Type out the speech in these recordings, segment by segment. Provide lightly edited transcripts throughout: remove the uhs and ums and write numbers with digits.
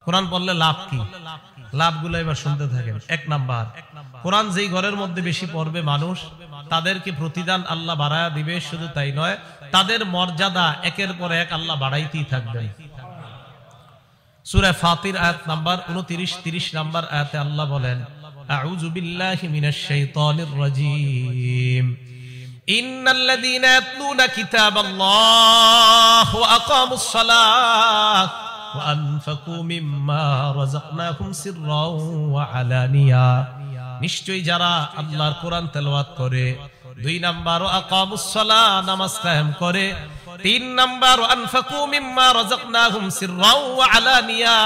কোরআন পড়লে লাভ কি? লাভগুলো এবার শুনতে থাকেন। এক নাম্বার, কোরআন যেই ঘরের মধ্যে বেশি পড়বে মানুষ, তাদেরকে প্রতিদান আল্লাহ বাড়ায়া দিবে। শুধু তাই নয়, তাদের মর্যাদা একের পর এক আল্লাহ বাড়াইতেই থাকবেন। সূরা ফাতির আয়াত নাম্বার 29, 30 নাম্বার আয়াতে আল্লাহ বলেন, আউযু বিল্লাহি মিনাশ শাইতানির রাজীম, ইন্নাল্লাযীনা ইয়াতলুনা কিতাবাল্লাহি ওয়া আকামুস সালাহ ওয়া আনফাকু মিম্মা রাযাকনাহুম সিররাও ওয়া আলানিয়া। নিশ্চয়ই যারা আল্লাহর কোরআন তেলাওয়াত করে, 2 নাম্বার ওয়া আকামুস সালাহ, নামাজ কায়েম করে, 3 নাম্বার ওয়া আনফাকু মিম্মা রাযাকনাহুম সিররাও ওয়া আলানিয়া,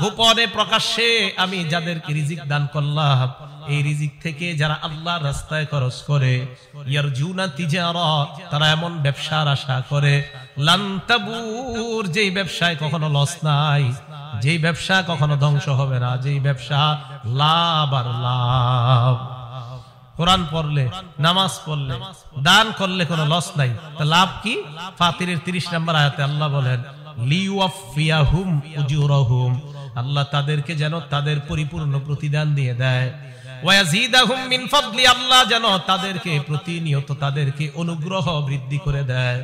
গোপনে প্রকাশ্যে আমি যাদেরকে রিজিক দান করলাম, এই রিজিক থেকে যারা আল্লাহর রাস্তায় খরচ করে, ইয়ারজুনা তিজারা, তারা এমন ব্যবসার আশা করে, লান তাবুর, যেই ব্যবসায় কখনো লস নাই, যেই ব্যবসা কখনো ধ্বংস হবে না, যেই ব্যবসা লাভ আর লাভ। কোরআন পড়লে, নামাজ পড়লে, দান করলে কোনো লস নাই, তা লাভ কি? ফাতিরের 30 নম্বর আয়াতে আল্লাহ বলেন, লিওয়াফিয়াহুম উজুরহুম, আল্লাহ তাদেরকে যেন তাদের পরিপূর্ণ প্রতিদান দিয়ে দেয়, ওয়ায়াজিদাহুম মিন ফাদলি, আল্লাহ যেন তাদেরকে প্রতিনিয়ত তাদেরকে অনুগ্রহ বৃদ্ধি করে দেয়।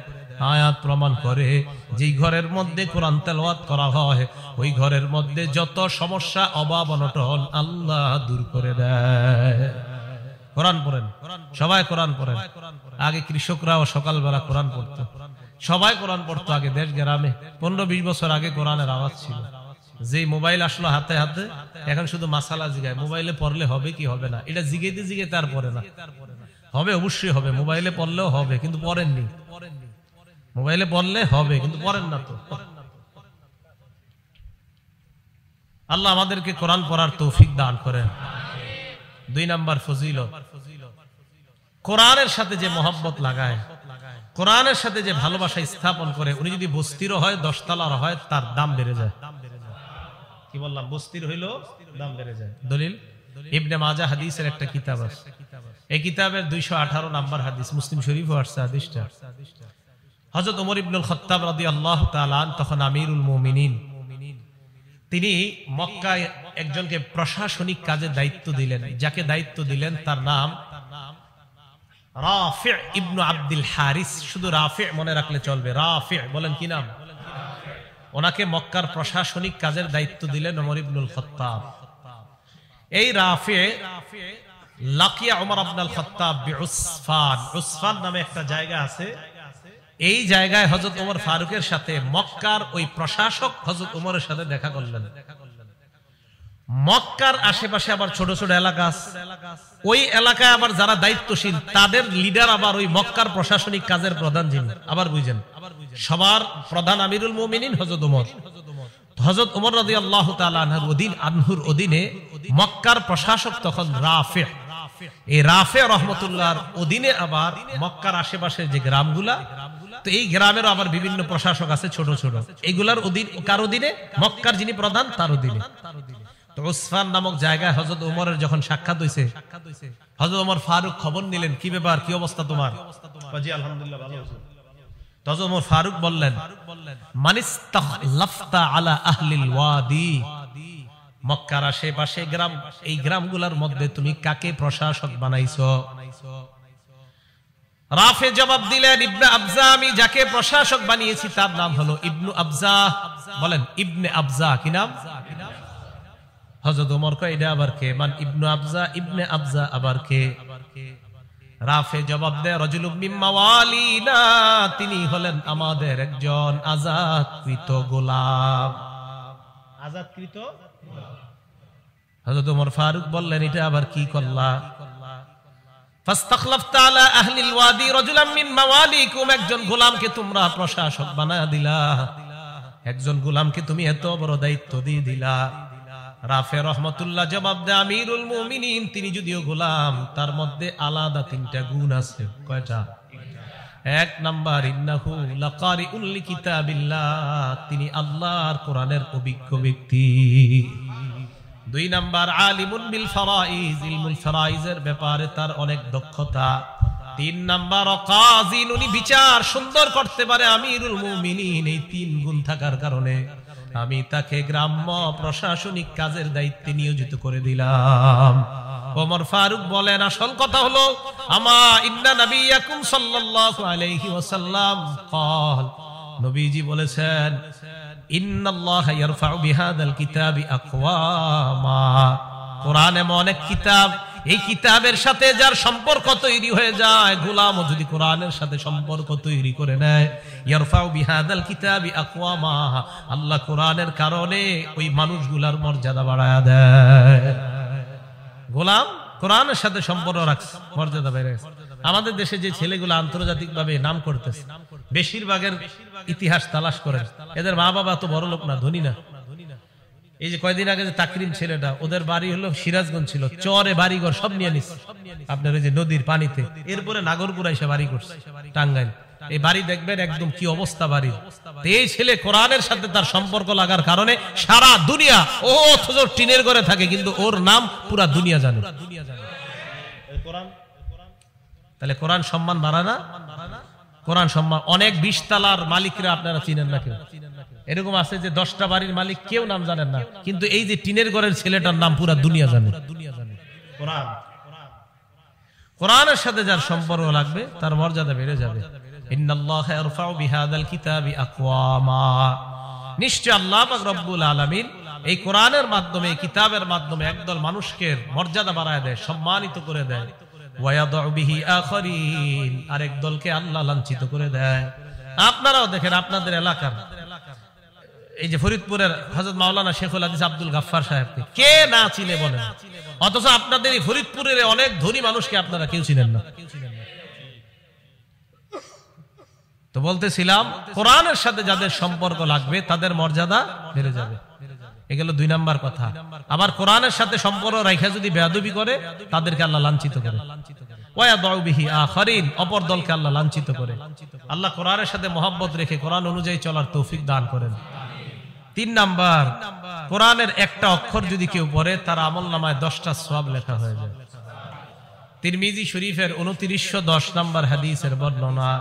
আয়াত প্রমাণ করে যেই ঘরের মধ্যে কোরআন তেলাওয়াত করা হয়, ওই ঘরের মধ্যে যত সমস্যা, অভাব, অনটন আল্লাহ দূর করে দেয়। কোরআন পড়েন, সবাই কোরআন পড়েন। আগে কৃষকরাও সকালবেলা কোরআন পড়তো, সবাই কোরআন পড়তো আগে দেশ গ্রামে। 15-20 বছর আগে কোরআনের আওয়াজ ছিল। যে মোবাইল আসলো হাতে হাতে, এখন শুধু মাসালা জিগায়, মোবাইলে পড়লে হবে কি হবে না, এটা জিগাইতে জিগাইতে আর পড়ে না। হবে, অবশ্যই হবে, মোবাইলে পড়লেও হবে, কিন্তু পড়েননি। মোবাইলে পড়লে হবে, কিন্তু পড়েন না তো। আল্লাহ আমাদেরকে কোরআন পড়ার তৌফিক দান করেন। 2 নাম্বার ফজিলত, কোরআনের সাথে যে মহব্বত লাগায়, কোরআনের সাথে যে ভালোবাসা স্থাপন করে, উনি যদি বস্তিরও হয়, 10 তলার হয়, তার দাম বেড়ে যায়। কি বললাম? বস্তির হইলো দাম বেড়ে যায়। দলিল ইবনে মাজাহ হাদিসের একটা কিতাব আছে, এই কিতাবের 218 নাম্বার হাদিস, মুসলিম শরীফে আসছে হাদিসটা। হযরত ওমর ইবনুল খাত্তাব রাদিয়াল্লাহু তাআলা তখন আমিরুল মুমিনিন, তিনি মক্কায় একজনকে প্রশাসনিক কাজের দায়িত্ব দিলেন। যাকে দায়িত্ব দিলেন তার নাম রাফি' ইবনে আব্দুল হারিস। শুধু রাফি' মনে রাখলে চলবে, রাফি' বলেন কি নাম? ওনাকে মক্কার প্রশাসনিক কাজের দায়িত্ব দিলেন ওমর ইবনুল খাত্তাব। এই রাফি' লাকিয়া ওমর ইবনুল খাত্তাব বিউসফান, উসফান নামে একটা জায়গা আছে, এই জায়গায় হযরত ওমর ফারুকের সাথে মক্কার ওই প্রশাসক হযরত ওমরের সাথে দেখা করলেন। মক্কার আশেপাশে আবার ছোট ছোট এলাকা আছে, ওই এলাকায় আবার যারা দায়িত্বশীল, তাদের লিডার আবার ওই মক্কার প্রশাসনিক কাজের প্রধান যিনি, আবার বুঝেন, সবার প্রধান আমিরুল মুমিনিন হযরত ওমর। হযরত ওমর রাদিয়াল্লাহু তাআলা আনহুর অধীনে মক্কার প্রশাসক তখন রাফি'। এই রাফি' রাহমাতুল্লাহর অধীনে আবার মক্কার আশেপাশের যে গ্রামগুলা, তো এই গ্রামের আবার বিভিন্ন প্রশাসক আছে ছোট ছোট, এগুলার অধীন, কার অধীনে? মক্কার যিনি প্রধান তার অধীনে। তো উসফান নামক জায়গায় হযরত ওমরের যখন সাক্ষাৎ হইছে, হযরত ওমর ফারুক খবর নিলেন, কি ব্যাপার, কি অবস্থা তোমার? জি আলহামদুলিল্লাহ, ভালো আছি। হযরত ওমর ফারুক বললেন, মানিস্তাখলাফতা আলা আহলিল ওয়াদি, মক্কার আশেপাশে গ্রাম, এই গ্রামগুলোর মধ্যে তুমি কাকে প্রশাসক বানাইছো? রাফি জবাব দিলেন, ইবনে আবজা, আমি যাকে প্রশাসক বানিয়েছি তার নাম হলো ইবনু আবজা। বলেন ইবনে আবজা, কি নাম? হযরত ওমর কয়, এটা আবার কে? মান ইবনু আবজা, ইবনে আবজা আবার কে? রাফি জবাব দেয়, রাজুলুম মিন মাওয়ালিনা, তিনি হলেন আমাদের একজন আযাদকৃত গোলাম। আযাদকৃত? হযরত ওমর ফারুক বললেন, এটা আবার কি করলা? ফাস্তাখলাফতা আলা আহলিল ওয়াদি রাজুলাম মিন মাওয়ালিকুম, একজন গোলামকে তোমরা প্রশাসক বানায়া দিলা, একজন গোলামকে তুমি এত বড় দায়িত্ব দিয়ে দিলা। রাফি রাহমাতুল্লাহ জবাব দেয়, আমিরুল মুমিনিন তিনি যদিও গোলাম, তার মধ্যে আলাদা 3টা গুণ আছে। কয়টা? 1 নাম্বার, ইন্নাহু লাকারিউল লিকিতাবিল্লাহ, তিনি আল্লাহর কোরআনের অভিজ্ঞ ব্যক্তি। 2 নাম্বার, আলিমুন বিল ফারাইজ, ইলমুল ফারাইজের ব্যাপারে তার অনেক দক্ষতা। 3 নাম্বার, কাযিন, উনি বিচার সুন্দর করতে পারে। আমিরুল মুমিনিন, এই 3 গুণ থাকার কারণে আমি তাকে গ্রাম্য প্রশাসনিক কাজের দায়িত্বে নিয়োজিত করে দিলাম। ওমর ফারুক বলেন, আসল কথা হলো আমা ইন্না নবিয়াকুম সাল্লাল্লাহু আলাইহি ওয়াসাল্লাম ক্বাল, নবীজি বলেছেন ইন্নাল্লাহা ইয়ারফাউ বিহাদাল কিতাবি আকওয়ামা, কোরআন এমন এক কিতাব, এই কিতাবের সাথে যার সম্পর্ক তৈরি হয়ে যায়, গোলামও যদি কোরআনের সাথে সম্পর্ক তৈরি করে নেয়, ইয়ারফাউ বিহাদাল কিতাবি আকওয়ামা, আল্লাহ কোরআনের কারণে ওই মানুষগুলার মর্যাদা বাড়ায়া দেয়। গোলাম কোরআনের সাথে সম্পর্ক রাখছে, মর্যাদা বেড়ে গেছে। আমাদের দেশে যে ছেলেগুলো আন্তর্জাতিকভাবে নাম করতেছে, বেশিরভাগের ইতিহাস তালাশ করেন, এদের মা বাবা তো বড় লোক না, ধনী না। এই যে কয়দিন আগে যে তাকরিম ছেলেটা, ওদের বাড়ি হলো সিরাজগঞ্জ, ছিল চরে বাড়িঘর সব নিয়ে নিচ্ছে আপনার এই যে নদীর পানিতে, এরপরে নাগরপুরা এসে বাড়ি করছে টাঙ্গাইল। এই বাড়ি দেখবেন একদম কি অবস্থা বাড়ির। এই ছেলে কোরআনের সাথে তার সম্পর্ক লাগার কারণে সারা দুনিয়া, ও অথচ টিনের ঘরে থাকে কিন্তু ওর নাম পুরা দুনিয়া জানে। তাহলে কোরআন সম্মান বাড়ায় না? কোরআন সম্মান। অনেক 20 তলার মালিকরা আপনারা চিনেন না, কেউ এরকম আছে যে 10টা বাড়ির মালিক কেউ নাম জানেন না, কিন্তু এই যে টিনের ঘরের ছেলেটার নাম পুরা দুনিয়া জানে। কোরআন, কোরআনের সাথে যার সম্পর্ক লাগবে তার মর্যাদা বেড়ে যাবে। ইন্নাল্লাহা ইয়ারফাউ বিহাদাল কিতাবি আকওয়ামা, নিশ্চয় আল্লাহ পাক রব্বুল আলামিন এই কোরআনের মাধ্যমে, এই কিতাবের মাধ্যমে একদল মানুষকে মর্যাদা বাড়ায় দেয়, সম্মানিত করে দেয়। ওয়ায়াদউ বিহি আখারিন, আরেক দলকে আল্লাহ লাঞ্ছিত করে দেয়। আপনারাও দেখেন আপনাদের এলাকার এই যে ফরিদপুরের হযরত মাওলানা শেখুল হাদিস আব্দুল গাফফার সাহেবকে কে না চিনে বলেন, অথচ আপনাদের এই ফরিদপুরের অনেক ধনী মানুষকে আপনারা কেউ চিনেন না। তো বলতেছিলাম কোরআনের সাথে যাদের সম্পর্ক লাগবে তাদের মর্যাদা বেড়ে যাবে, এগুলো 2 নাম্বার কথা। আবার কোরআনের সাথে সম্পর্ক রাখা যদি বেয়াদবি করে তাদেরকে আল্লাহ লাঞ্ছিত করে। ওয়ায়াদউ বিহি আখারিন, অপর দলকে আল্লাহ লাঞ্ছিত করে। আল্লাহ কোরআনের সাথে মহব্বত রেখে কোরআন অনুযায়ী চলার তৌফিক দান করেন। 3 নাম্বার, কোরআনের একটা অক্ষর যদি কেউ পড়ে তার আমলনামায় 10টা সওয়াব লেখা হয়ে যায়। তিরমিজি শরীফের 2910 নাম্বার হাদিসের বর্ণনা,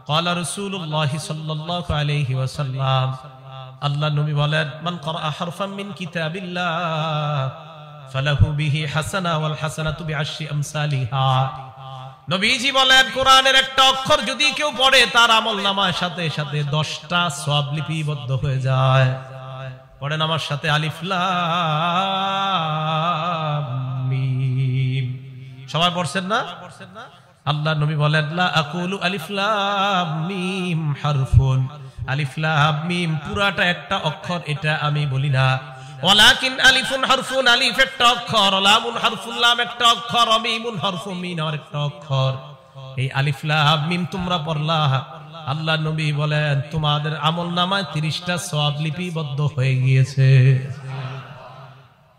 ক্বালা রাসূলুল্লাহ সাল্লাল্লাহু আলাইহি ওয়াসাল্লাম, আল্লাহ নবী বলেন, মান ক্বারা হারফাম মিন কিতাবিল্লাহ ফালাহু বিহি হাসানা ওয়াল হাসানাতু বিআশরি আমসালিহা। নবীজি বলেন, কোরআনের একটা অক্ষর যদি কেউ পড়ে তার আমলনামার সাথে সাথে 10টা সওয়াব লিপিবদ্ধ হয়ে যায়। পড়েন আমার সাথে, আলিফ লাম মিম। সবাই পড়ছেন না? আল্লাহ নবী বলেন, লা আকুলু আলিফ লাম মিম হারফুন, আলিফ লাম মিম পুরাটা একটা অক্ষর, এটা আমি বলি না। ওয়ালাকিন আলিফুন হারফুন, আলিফ একটা অক্ষর, লামুন হারফুন, লাম একটা অক্ষর, মিমুন হারফুন, মিম একটা অক্ষর। এই আলিফ লাম মিম তোমরা পড়লা, আল্লাহ নবী বলেন তোমাদের আমলনামায় 30টা সওয়াব লিপিবদ্ধ হয়ে গিয়েছে।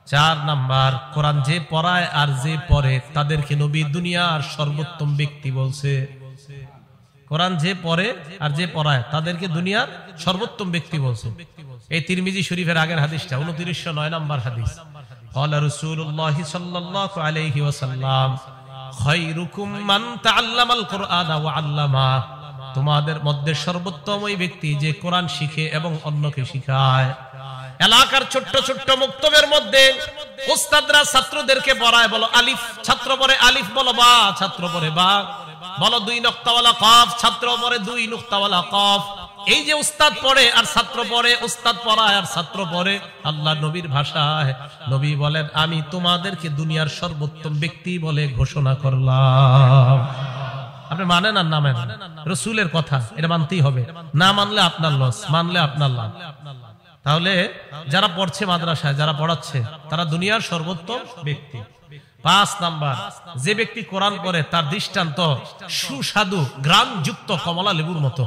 4 নাম্বার, কোরআন যে পড়ায় আর যে পড়ে তাদেরকে নবী দুনিয়ার সর্বোত্তম ব্যক্তি বলছে। কোরআন যে পড়ে আর যে পড়ায় তাদেরকে দুনিয়ার সর্বোত্তম ব্যক্তি বলছে। এই তিরমিজি শরীফের আগের হাদিসটা 2909 নাম্বার হাদিস। ক্বালা রাসূলুল্লাহ সাল্লাল্লাহু আলাইহি ওয়াসাল্লাম, খায়রুকুম মান তাআল্লামাল কুরআনা ওয়া আল্লামা, তোমাদের মধ্যে সর্বোত্তম ওই ব্যক্তি যে কোরআন শিখে এবং অন্যকে শিখায়। এলাকার ছোট্ট ছোট্ট মুক্তবের মধ্যে উস্তাদরা ছাত্রদেরকে পড়ায়, বলো আলিফ, ছাত্র পড়ে আলিফ, বলো বা, ছাত্র পড়ে বা, বলো 2 নুক্তাওয়ালা কফ, ছাত্র পড়ে 2 নুক্তাওয়ালা কফ। এই যে উস্তাদ পড়ে আর ছাত্র পড়ে, উস্তাদ পড়ায় আর ছাত্র পড়ে, আল্লাহ নবীর ভাষায় নবী বলেন আমি তোমাদেরকে দুনিয়ার সর্বোত্তম ব্যক্তি বলে ঘোষণা করলাম। আপনি মানেন আর না মানেন, রাসূলের কথা এটা মানতেই হবে, না মানলে আপনার লস, মানলে আপনার লাভ। তাহলে যারা পড়ছে মাদ্রাসায়, যারা পড়াচ্ছে তারা দুনিয়ার সর্বোত্তম ব্যক্তি। 5 নাম্বার, যে ব্যক্তি কোরআন পড়ে তার দৃষ্টান্ত সুস্বাদু গ্রামযুক্ত কমলা লেবুর মতো।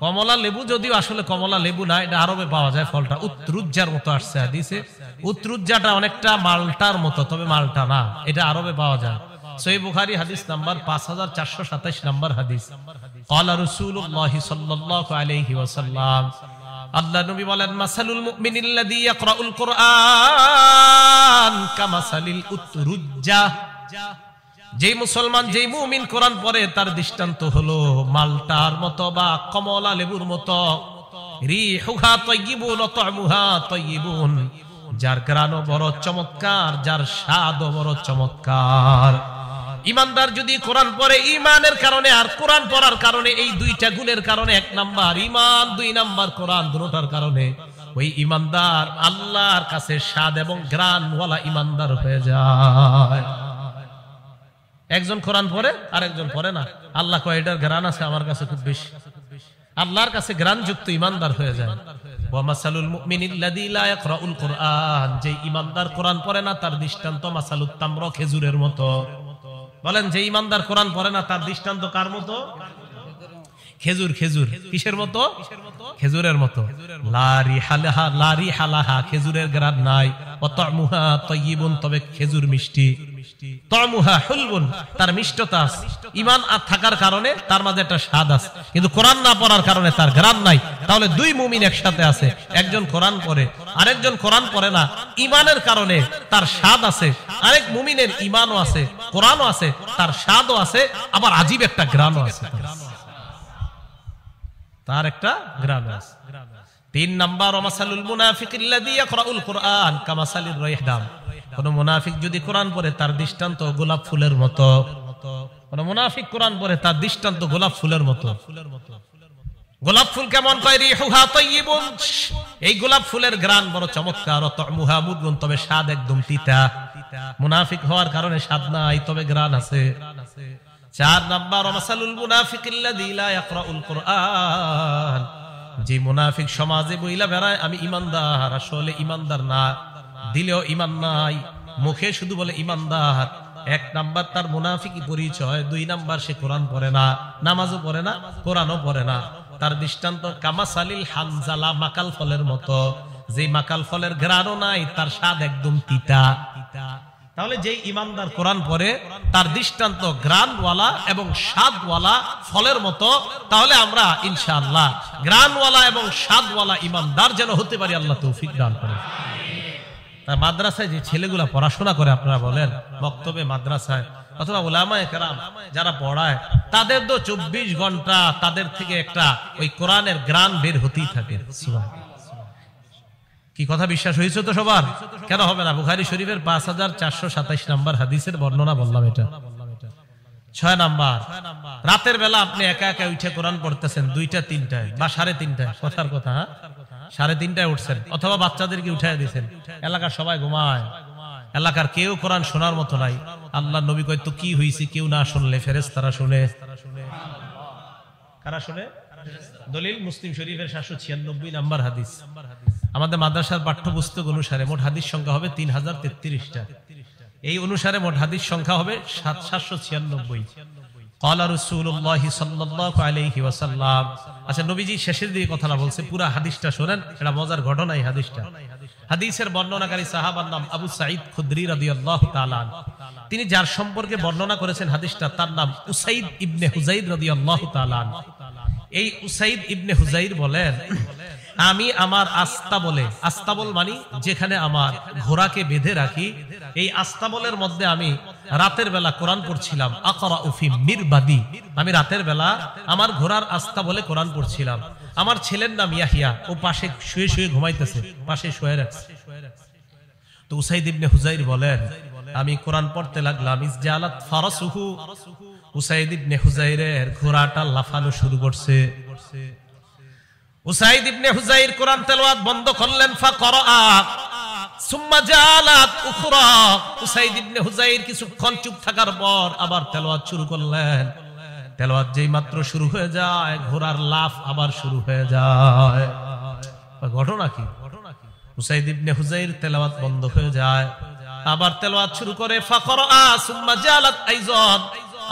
কমলা লেবু যদিও আসলে কমলা লেবু না, এটা আরবে পাওয়া যায় ফলটা, উত্রুজ্জার মতো আসছে হাদিসে। উত্রুজ্জাটা অনেকটা মালটার মতো, তবে মালটা না, এটা আরবে পাওয়া যায়। সহিহ বুখারী হাদিস নাম্বার 5427 নাম্বার হাদিস। ক্বালা রাসূলুল্লাহ সাল্লাল্লাহু আলাইহি ওয়াসাল্লাম, আল্লাহ নবী বলেন, মাসালুল মুমিনিল্লাযী ইয়াকরাউল কুরআন কামাসালিল উতরুজ্জা, যেই মুসলমান, যেই মুমিন কোরআন পড়ে তার দৃষ্টান্ত হলো মালটার মতো বা কমলা লেবুর মতো। রিহুহা তাইয়িবুন ওয়া তা'মুহা তাইয়িবুন, যার ঘ্রাণও বড় চমৎকার, যার স্বাদও বড় চমৎকার। ইমানদার যদি কোরআন পড়ে ঈমানের কারণে আর কোরআন পড়ার কারণে, এই দুইটা গুণের কারণে, 1 নাম্বার ঈমান, 2 নাম্বার কোরআন, দুটোর কারণে ওই ইমানদার আল্লাহর কাছে স্বাদ এবং ঘ্রাণওয়ালা ইমানদার হয়ে যায়। একজন কোরআন পড়ে আর একজন পড়ে না, আল্লাহ কয় এটার ঘ্রাণ আছে আমার কাছে খুব বেশি, আল্লাহর কাছে ঘ্রাণযুক্ত ইমানদার হয়ে যায়। ওয়া মাসালুল মুমিনিল্লাযী লা ইয়াকরাউল কুরআন, যে ইমানদার কোরআন পড়ে না তার দৃষ্টান্ত মাসালুত তামর, খেজুরের মতো। বলেন যে ইমানদার কোরআন পড়ে না তার দৃষ্টান্ত কার মতো? খেজুর। খেজুর কিসের মতো? খেজুরের মতো। লা রিহা লাহা, খেজুরের ঘ্রাণ নাই। ওয়া তা'মুহা তাইয়িবুন, তবে খেজুর মিষ্টি। তা'মুহা হুলবুন, তার মিষ্টতা আছে। ঈমান আর থাকার কারণে তার মাঝে একটা স্বাদ আছে, কিন্তু কোরআন না পড়ার কারণে তার ঘ্রাণ নাই। তাহলে দুই মুমিন একসাথে আছে, একজন কোরআন পড়ে আরেকজন কোরআন পড়ে না। ঈমানের কারণে তার স্বাদ আছে, আরেক মুমিনের ঈমানও আছে, কোরআনও আছে, তার স্বাদও আছে, আবার আজীব একটা ঘ্রাণও আছে, তার একটা ঘ্রাণ আছে। 3 নাম্বার মাসালুল মুনাফিকিল্লাযী ইয়াকরাউল কুরআন কামাসালির রাইহদাম, কোন মুনাফিক যদি কোরআন পড়ে তার দৃষ্টান্ত গোলাপ ফুলের মতো। কোন মুনাফিক কোরআন পড়ে তার দৃষ্টান্ত গোলাপ ফুলের মতো। গোলাপ ফুল কেমন? কয় রিহুহা তাইয়িবুন, এই গোলাপ ফুলের ঘ্রাণ বড় চমৎকার। ওয়া তা'মুহা মুরগুন, তবে স্বাদ একদম তিতা। মুনাফিক হওয়ার কারণে স্বাদ নাই, তবে ঘ্রাণ আছে। 4 নাম্বার মাসালুল মুনাফিকিল্লাযী লা ইয়াকরাউল কুরআন, যে মুনাফিক সমাজে বইলা বেড়ায় আমি ঈমানদার, আসলে ঈমানদার না, দিলেও ঈমান নাই, মুখে শুধু বলে ঈমানদার। 1 নাম্বার তার মুনাফিকি পরিচয়। 2 নাম্বার সে কোরআন পড়ে না, নামাজও পড়ে না, কোরআনও পড়ে না। তার দৃষ্টান্ত কামাসালিল হানজালা, মাকাল ফলের মতো। যে মাকাল ফলের ঘ্রাণও নাই, তার স্বাদ একদম তিতা। তাহলে যে ইমানদার কোরআন পড়ে তার দৃষ্টান্ত গ্রানওয়ালা এবং স্বাদওয়ালা ফলের মতো। তাহলে আমরা ইনশাআল্লাহ গ্রানওয়ালা এবং স্বাদওয়ালা ইমানদার যেন হতে পারি, আল্লাহ তৌফিক দান করেন। তার মাদ্রাসায় যে ছেলেগুলা পড়াশোনা করে, আপনারা বলেন মক্তবে, মাদ্রাসায় অথবা উলামায়ে কেরাম যারা পড়ায়, তাদের তো 24 ঘন্টা তাদের থেকে একটা ওই কোরআনের গ্রান বের হতেই থাকে। কি কথা বিশ্বাস হয়েছে তো সবার? কেন হবে না? বুখারী শরীফের 5427 নম্বর হাদিসের বর্ণনা বললাম। এটা 6 নাম্বার, রাতের বেলা আপনি একা একা উঠে কোরআন পড়তেছেন 2টা 3টায় বা 3:30টায়, কথার কথা, 3:30টায় উঠছেন অথবা বাচ্চাদেরকে উঠায় দিয়েছেন, এলাকার সবাই ঘুমায়, এলাকার কেউ কোরআন শোনার মতো নাই। আল্লাহর নবী কয় তো কি হইছে, কেউ না শুনলে ফেরেশতারা শুনে। কারা শুনে? দলিল মুসলিম শরীফের 796 নাম্বার হাদিস। আমাদের মাদ্রাসার পাঠ্যপুস্তক অনুসারে মোট হাদিস সংখ্যা হবে 3033টা। এই অনুসারে মোট হাদিস সংখ্যা হবে 796। ক্বালা রাসূলুল্লাহ সাল্লাল্লাহু আলাইহি ওয়াসাল্লাম। আচ্ছা, নবীজি শেষের দিকে কথাটা বলছে, পুরো হাদিসটা শুনেন, এটা মজার ঘটনা। এই হাদিসটা, হাদিসের বর্ণনাকারী সাহাবার নাম আবু সাঈদ খুদরি রাদিয়াল্লাহু তাআলা আনহু। তিনি যার সম্পর্কে বর্ণনা করেছেন হাদিসটা, তার নাম উসাইদ ইবনে হুযাইর রাদিয়াল্লাহু তাআলা আনহু। এই উসাইদ ইবনে হুযাইর বলেন, আমি আমার আস্তাবলে, আস্তাবল মানে যেখানে আমার ঘোড়াকে বেঁধে রাখি, এই আস্তাবলের মধ্যে আমি রাতের বেলা কোরআন পড়ছিলাম। আকরাউ ফি মিরবাদি, আমি রাতের বেলা আমার ঘোড়ার আস্তাবলে কোরআন পড়ছিলাম। আমার ছেলের নাম ইয়াহিয়া, ও পাশে শুয়ে শুয়ে ঘুমাইতেছে, পাশে শুয়ে রাখছে। তো উসাইদ ইবনে হুযাইর বলেন, আমি কোরআন পড়তে লাগলাম। ইসজালাত ফারাসুহু, উসাইদ ইবনে হুযাইরের ঘোড়াটা লাফানো শুরু করছে। উসাইদ ইবনে হুযাইর কোরআন তেলাওয়াত বন্ধ করলেন। ফাকরাআ সুম্মা জালাত উখরা, উসাইদ ইবনে হুযাইর কিছুক্ষণ চুপ থাকার পর আবার তেলাওয়াত শুরু করলেন। তেলাওয়াত যেই মাত্র শুরু হয়ে যায়, ঘোড়ার লাফ আবার শুরু হয়ে যায়। ঘটনা কি? উসাইদ ইবনে হুযাইর তেলাওয়াত বন্ধ হয়ে যায়, আবার তেলাওয়াত শুরু করে। ফাকরাআ সুম্মা জালাত আইযান,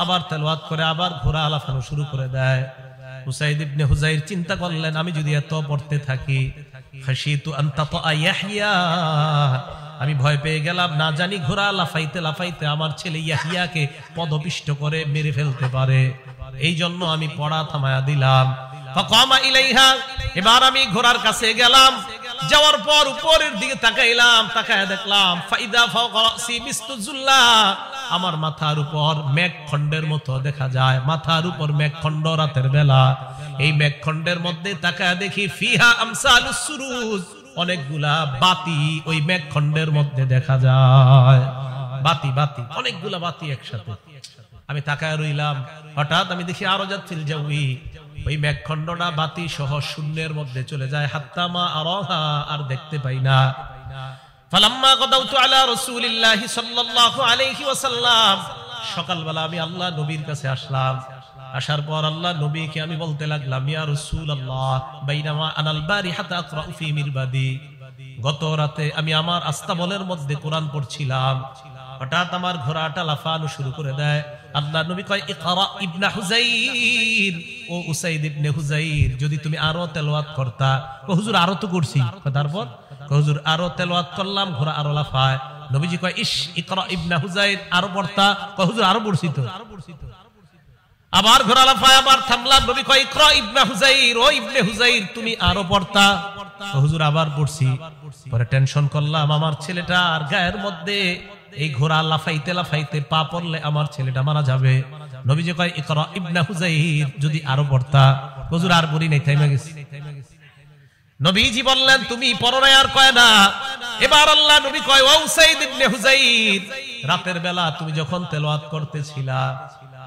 আবার তেলাওয়াত করে আবার ঘোড়া লাফানো শুরু করে দেয়। উসাইদ ইবনে হুযাইর চিন্তা করলেন, আমি যদি এত পড়তে থাকি, খাশিতু আন তাতা ইয়াহইয়া, আমি ভয় পেয়ে গেলাম, না জানি ঘোড়া লাফাইতে লাফাইতে আমার ছেলে ইয়াহইয়াকে পদপিষ্ট করে মেরে ফেলতে পারে, এই জন্য আমি পড়া থামায়া দিলাম। ফাকামা ইলাইহা, এবার আমি ঘোড়ার কাছে গেলাম। যাওয়ার পর উপরের দিকে তাকাইলাম, তাকায় দেখলাম ফাইদা ফাওকা রাসি মিসতুজুল্লাহ, আমার মাথার উপর মেঘখণ্ডের মতো দেখা যায়, মাথার উপর মেঘখণ্ড রাতের বেলা। এই মেঘখণ্ডের মধ্যে তাকায় দেখি ফিহা আমসালুস সুরুজ, অনেকগুলা বাতি ওই মেঘখণ্ডের মধ্যে দেখা যায়। বাতি বাতি অনেকগুলা বাতি একসাথে। আমি তাকায় রইলাম, হঠাৎ আমি দেখি আরো যাচ্ছিল যাওই, ওই মেঘখণ্ডটা বাতি সহ শূন্যের মধ্যে চলে যায়। হাত্তামা আরাহা, আর দেখতে পাই না। ফালাম্মা গাদাউতু আলা রাসূলিল্লাহি সাল্লাল্লাহু আলাইহি ওয়াসাল্লাম, সকালবেলা আমি আল্লাহ নবীর কাছে আসলাম। আসার পর আল্লাহ নবীকে আমি বলতে লাগলাম, ইয়া রাসূলুল্লাহ বাইনামা আনাল বারিহাতা আকরাউ ফি মিরবাদি, গত রাতে আমি আমার আস্তাবলের মধ্যে কোরআন পড়ছিলাম, হঠাৎ আমার ঘোড়াটা লাফানো শুরু করে দেয়। আল্লাহ নবী কয়, ইকরা ইবনে হুযাইর, ও উসাইদ ইবনে হুযাইর, যদি তুমি আরো তেলাওয়াত করতা। হুজুর আরো তো করছি। তারপর হুজুর আরো তেলাওয়াত করলাম, ঘোড়া আরো লাফায়। নবীজি কয়, ইশ ইকরা ইবনে হুযাইর, আরো পড়তা। হুজুর আরো পড়ছি তো। আবার ঘোড়া লাফায়, আবার থামলাম। নবী কয়, ইকরা ইবনে হুযাইর, ও ইবনে হুযাইর, তুমি আরো পড়তা। হুজুর আবার পড়ছি। পরে টেনশন করলাম, আমার ছেলেটা আর গায়ের মধ্যে এই ঘোড়া লাফাইতে লাফাইতে পা পড়লে আমার ছেলেটা মারা যাবে। নবীজি কয়, ইকরা ইবনে হুযাইর, যদি আরো পড়তা। হুজুর আর বলি নাই, থাইমা গেছি। নবীজি বললেন, তুমি পড়ো না, আর কয় না। এবার আল্লাহ নবী কয়, ও উসাইদ ইবনে হুযাইর, রাতের বেলা তুমি যখন তেলাওয়াত করতেছিলা,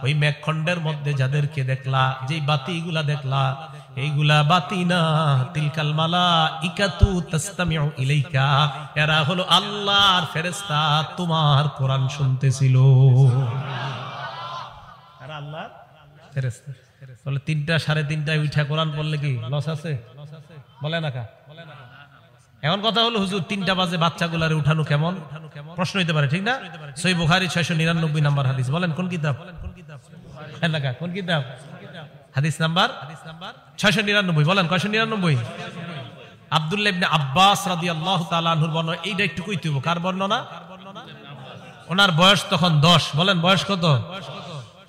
ওই মেঘখণ্ডের মধ্যে যাদেরকে দেখলা, যেই বাতিগুলা দেখলা, এইগুলা বাতি না, তিলকাল মালাইকাতু তাসতামিউ ইলাইকা, এরা হলো আল্লাহর ফেরেশতা, তোমার কোরআন শুনতেছিল। এরা আল্লাহর ফেরেশতা। বলে 3টা 3:30টায় উঠা কোরআন পড়লে কি লস আছে? বলে না কা। এখন কথা হলো, হুজুর 3টা বাজে বাচ্চাগুলারে উঠানো কেমন? প্রশ্ন হইতে পারে, ঠিক না? সহিহ বুখারী 699 নাম্বার হাদিস। বলেন কোন কিতাব? কোন কিতাব? হাদিস নাম্বার 699। বলেন 699। আব্দুল্লাহ ইবনে আব্বাস রাদিয়াল্লাহু তাআলা আনহুর বর্ণনা। এইটা একটু কইতে হবে, কার বর্ণনা? ওনার বয়স তখন 10। বলেন বয়স কত?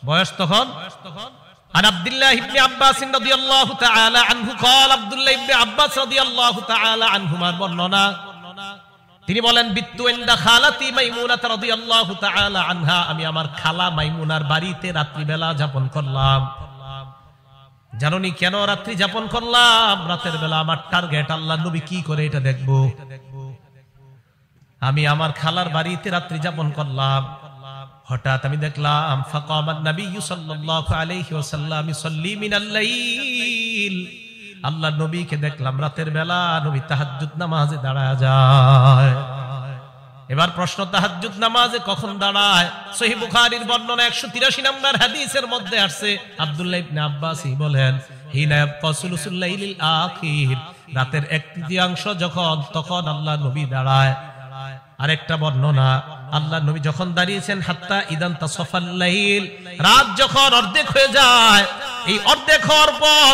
বয়স তখন। আর আব্দুল্লাহ ইবনে আব্বাস রাদিয়াল্লাহু তাআলা আনহু قال, আব্দুল্লাহ ইবনে আব্বাস রাদিয়াল্লাহু তাআলা আনহুমার বর্ণনা, তিনি বলেন, বিত্তু ইনদা খালাতি মাইমুনা রাদিয়াল্লাহু তাআলা আনহা, আমি আমার খালা মাইমুনার বাড়িতে রাত্রি বেলা যাপন করলাম। জানোনি কেন রাত্রি যাপন করলাম? রাতের বেলা আমার টার্গেট আল্লাহ নবী কি করে এটা দেখবো। আমি আমার খালার বাড়িতে রাত্রি যাপন করলাম। হঠাৎ আমি দেখলাম, ফাকামান নবিয়্যু সাল্লাল্লাহু আলাইহি ওয়াসাল্লাম ইসাল্লি মিনাল লাইল, আল্লাহ নবীকে দেখলাম রাতের বেলা নবী তাহাজ্জুদ নামাজে দাঁড়ায় যায়। এবার প্রশ্ন, তাহাজ্জুদ নামাজে কখন দাঁড়ায়? সহিহ বুখারীর বর্ণনা 183 নম্বর হাদিসের মধ্যে আসছে। আব্দুল্লাহ ইবনে আব্বাসই বলেন, হিনা ইয়াবকা সুলুসুল লাইলিল আখির, রাতের 1/3 যখন, তখন আল্লাহ নবী দাঁড়ায়। আরেকটা বর্ণনা, আল্লাহ নবী যখন দাঁড়িয়েছেন, হাত্তা ইদান তাসাফাল লাইল, রাত যখন অর্ধেক হয়ে যায়, এই অর্ধেক হওয়ার পর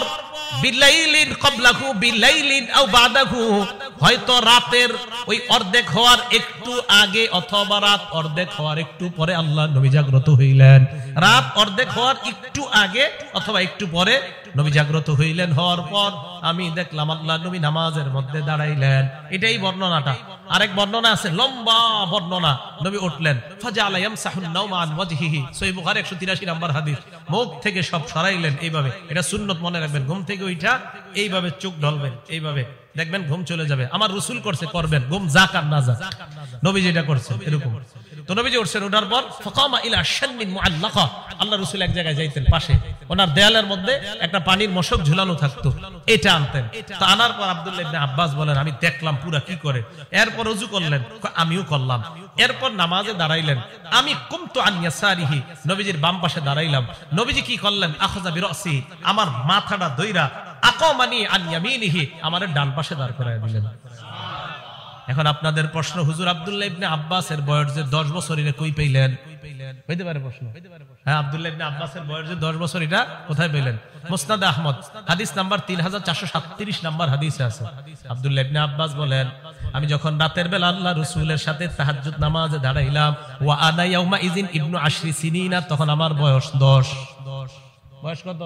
বিলাইলিন ক্বাবলাহু বিলাইলিন আও বাদাহু, হয়তো রাতের ওই অর্ধেক হওয়ার একটু আগে অথবা রাত অর্ধেক হওয়ার একটু পরে আল্লাহ নবী জাগ্রত হইলেন। রাত অর্ধেক হওয়ার একটু আগে অথবা একটু পরে নবী জাগ্রত হইলেন। হওয়ার পর আমি দেখলাম আল্লাহ নবী নামাজের মধ্যে দাঁড়াইলেন। এটাই বর্ণনাটা। আরেক বর্ণনা আছে, লম্বা বর্ণনা, নবী উঠলেন, ফাজালা ইয়ামসাহুন নাওমা আন ওয়াজহিহি, সহিহ বুখারী 183 নম্বর হাদিস। মুখ থেকে সব সরাইলেন এইভাবে। এটা সুন্নত, মনে রাখবেন। ঘুম থেকে উঠা এইভাবে চোখ ঢলবেন, এইভাবে দেখবেন ঘুম চলে যাবে। আমার রাসূল করছে, করবেন, ঘুম যাক আর না যাক, নবী যেটা করছেন এরকম। তো নবীজি উঠছেন, ওঠার পর ফাকামা ইলা শান্নিন মুআল্লাকা, আল্লাহ রাসূল এক জায়গায় যাইতেন, পাশে ওনার দেয়ালের মধ্যে একটা পানির মশক ঝুলানো থাকতো, এটা আনতেন। তো আনার পর আব্দুল্লাহ ইবনে আব্বাস বলেন, আমি দেখলাম পুরা কি করে। এরপর ওযু করলেন, আমিও করলাম। এরপর নামাজে দাঁড়াইলেন, আমি কুমতু আন ইয়াসারিহি, নবীজির বাম পাশে দাঁড়াইলাম। নবীজি কি করলেন? আখাযা বিরাসি, আমার মাথাটা ধইরা, আকামানি আন ইয়ামিনিহি, আমারে ডান পাশে দাঁড় করায় দিলেন। এখন আপনাদের প্রশ্ন, হুজুর আব্দুল্লাহ ইবনে আব্বাসের বয়স যে 10 বছর, এটা কই পেলেন? হইতে পারে প্রশ্ন। হ্যাঁ, আব্দুল্লাহ ইবনে আব্বাসের বয়স যে 10 বছর, এটা কোথায় পেলেন? মুসনাদ আহমদ হাদিস নাম্বার 3437 নাম্বার হাদিসে আছে। আব্দুল্লাহ ইবনে আব্বাস বলেন, আমি যখন রাতের বেলা আল্লাহ রাসূলের সাথে তাহাজ্জুদ নামাজে দাঁড়াইলাম, ওয়া আনা ইয়াউমা ইযিন ইবনু 10 সিনিনা, তখন আমার বয়স 10। বয়স কত?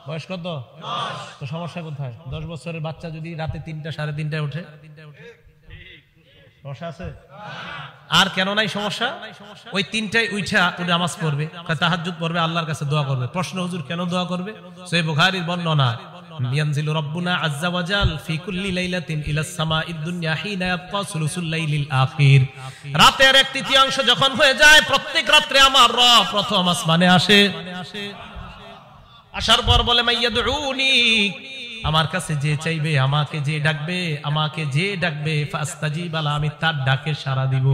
বয়স কত? 10। তো সমস্যা কোথায়? 10 বছরের বাচ্চা যদি রাতে 3টা 3:30টায় ওঠে, সমস্যা আছে? আর কেন নাই সমস্যা? ওই 3টায় উঠা নামাজ পড়বে, তাহাজ্জুদ পড়বে, আল্লাহর কাছে দোয়া করবে। প্রশ্ন, হুজুর কেন দোয়া করবে? সহিহ বুখারীর বর্ণনা, ইয়ানজিলু রাব্বুনা আযজা ওয়া জাল ফি কুল্লি লাইলাতিন ইলাস সামাঈদ দুনিয়া হিনা ইয়াবকা সুলুসুল লাইলিল আখির। রাতের 1/3 যখন হয়ে যায়, প্রত্যেক রাতে আমার রব প্রথম আসমানে আসে। আসার পর বলে, মাইয়াদউনি, আমার কাছে যে চাইবে, আমাকে যে ডাকবে, আমাকে যে ডাকবে, ফাস্তাজিব লা, আমি তার ডাকে সাড়া দিব।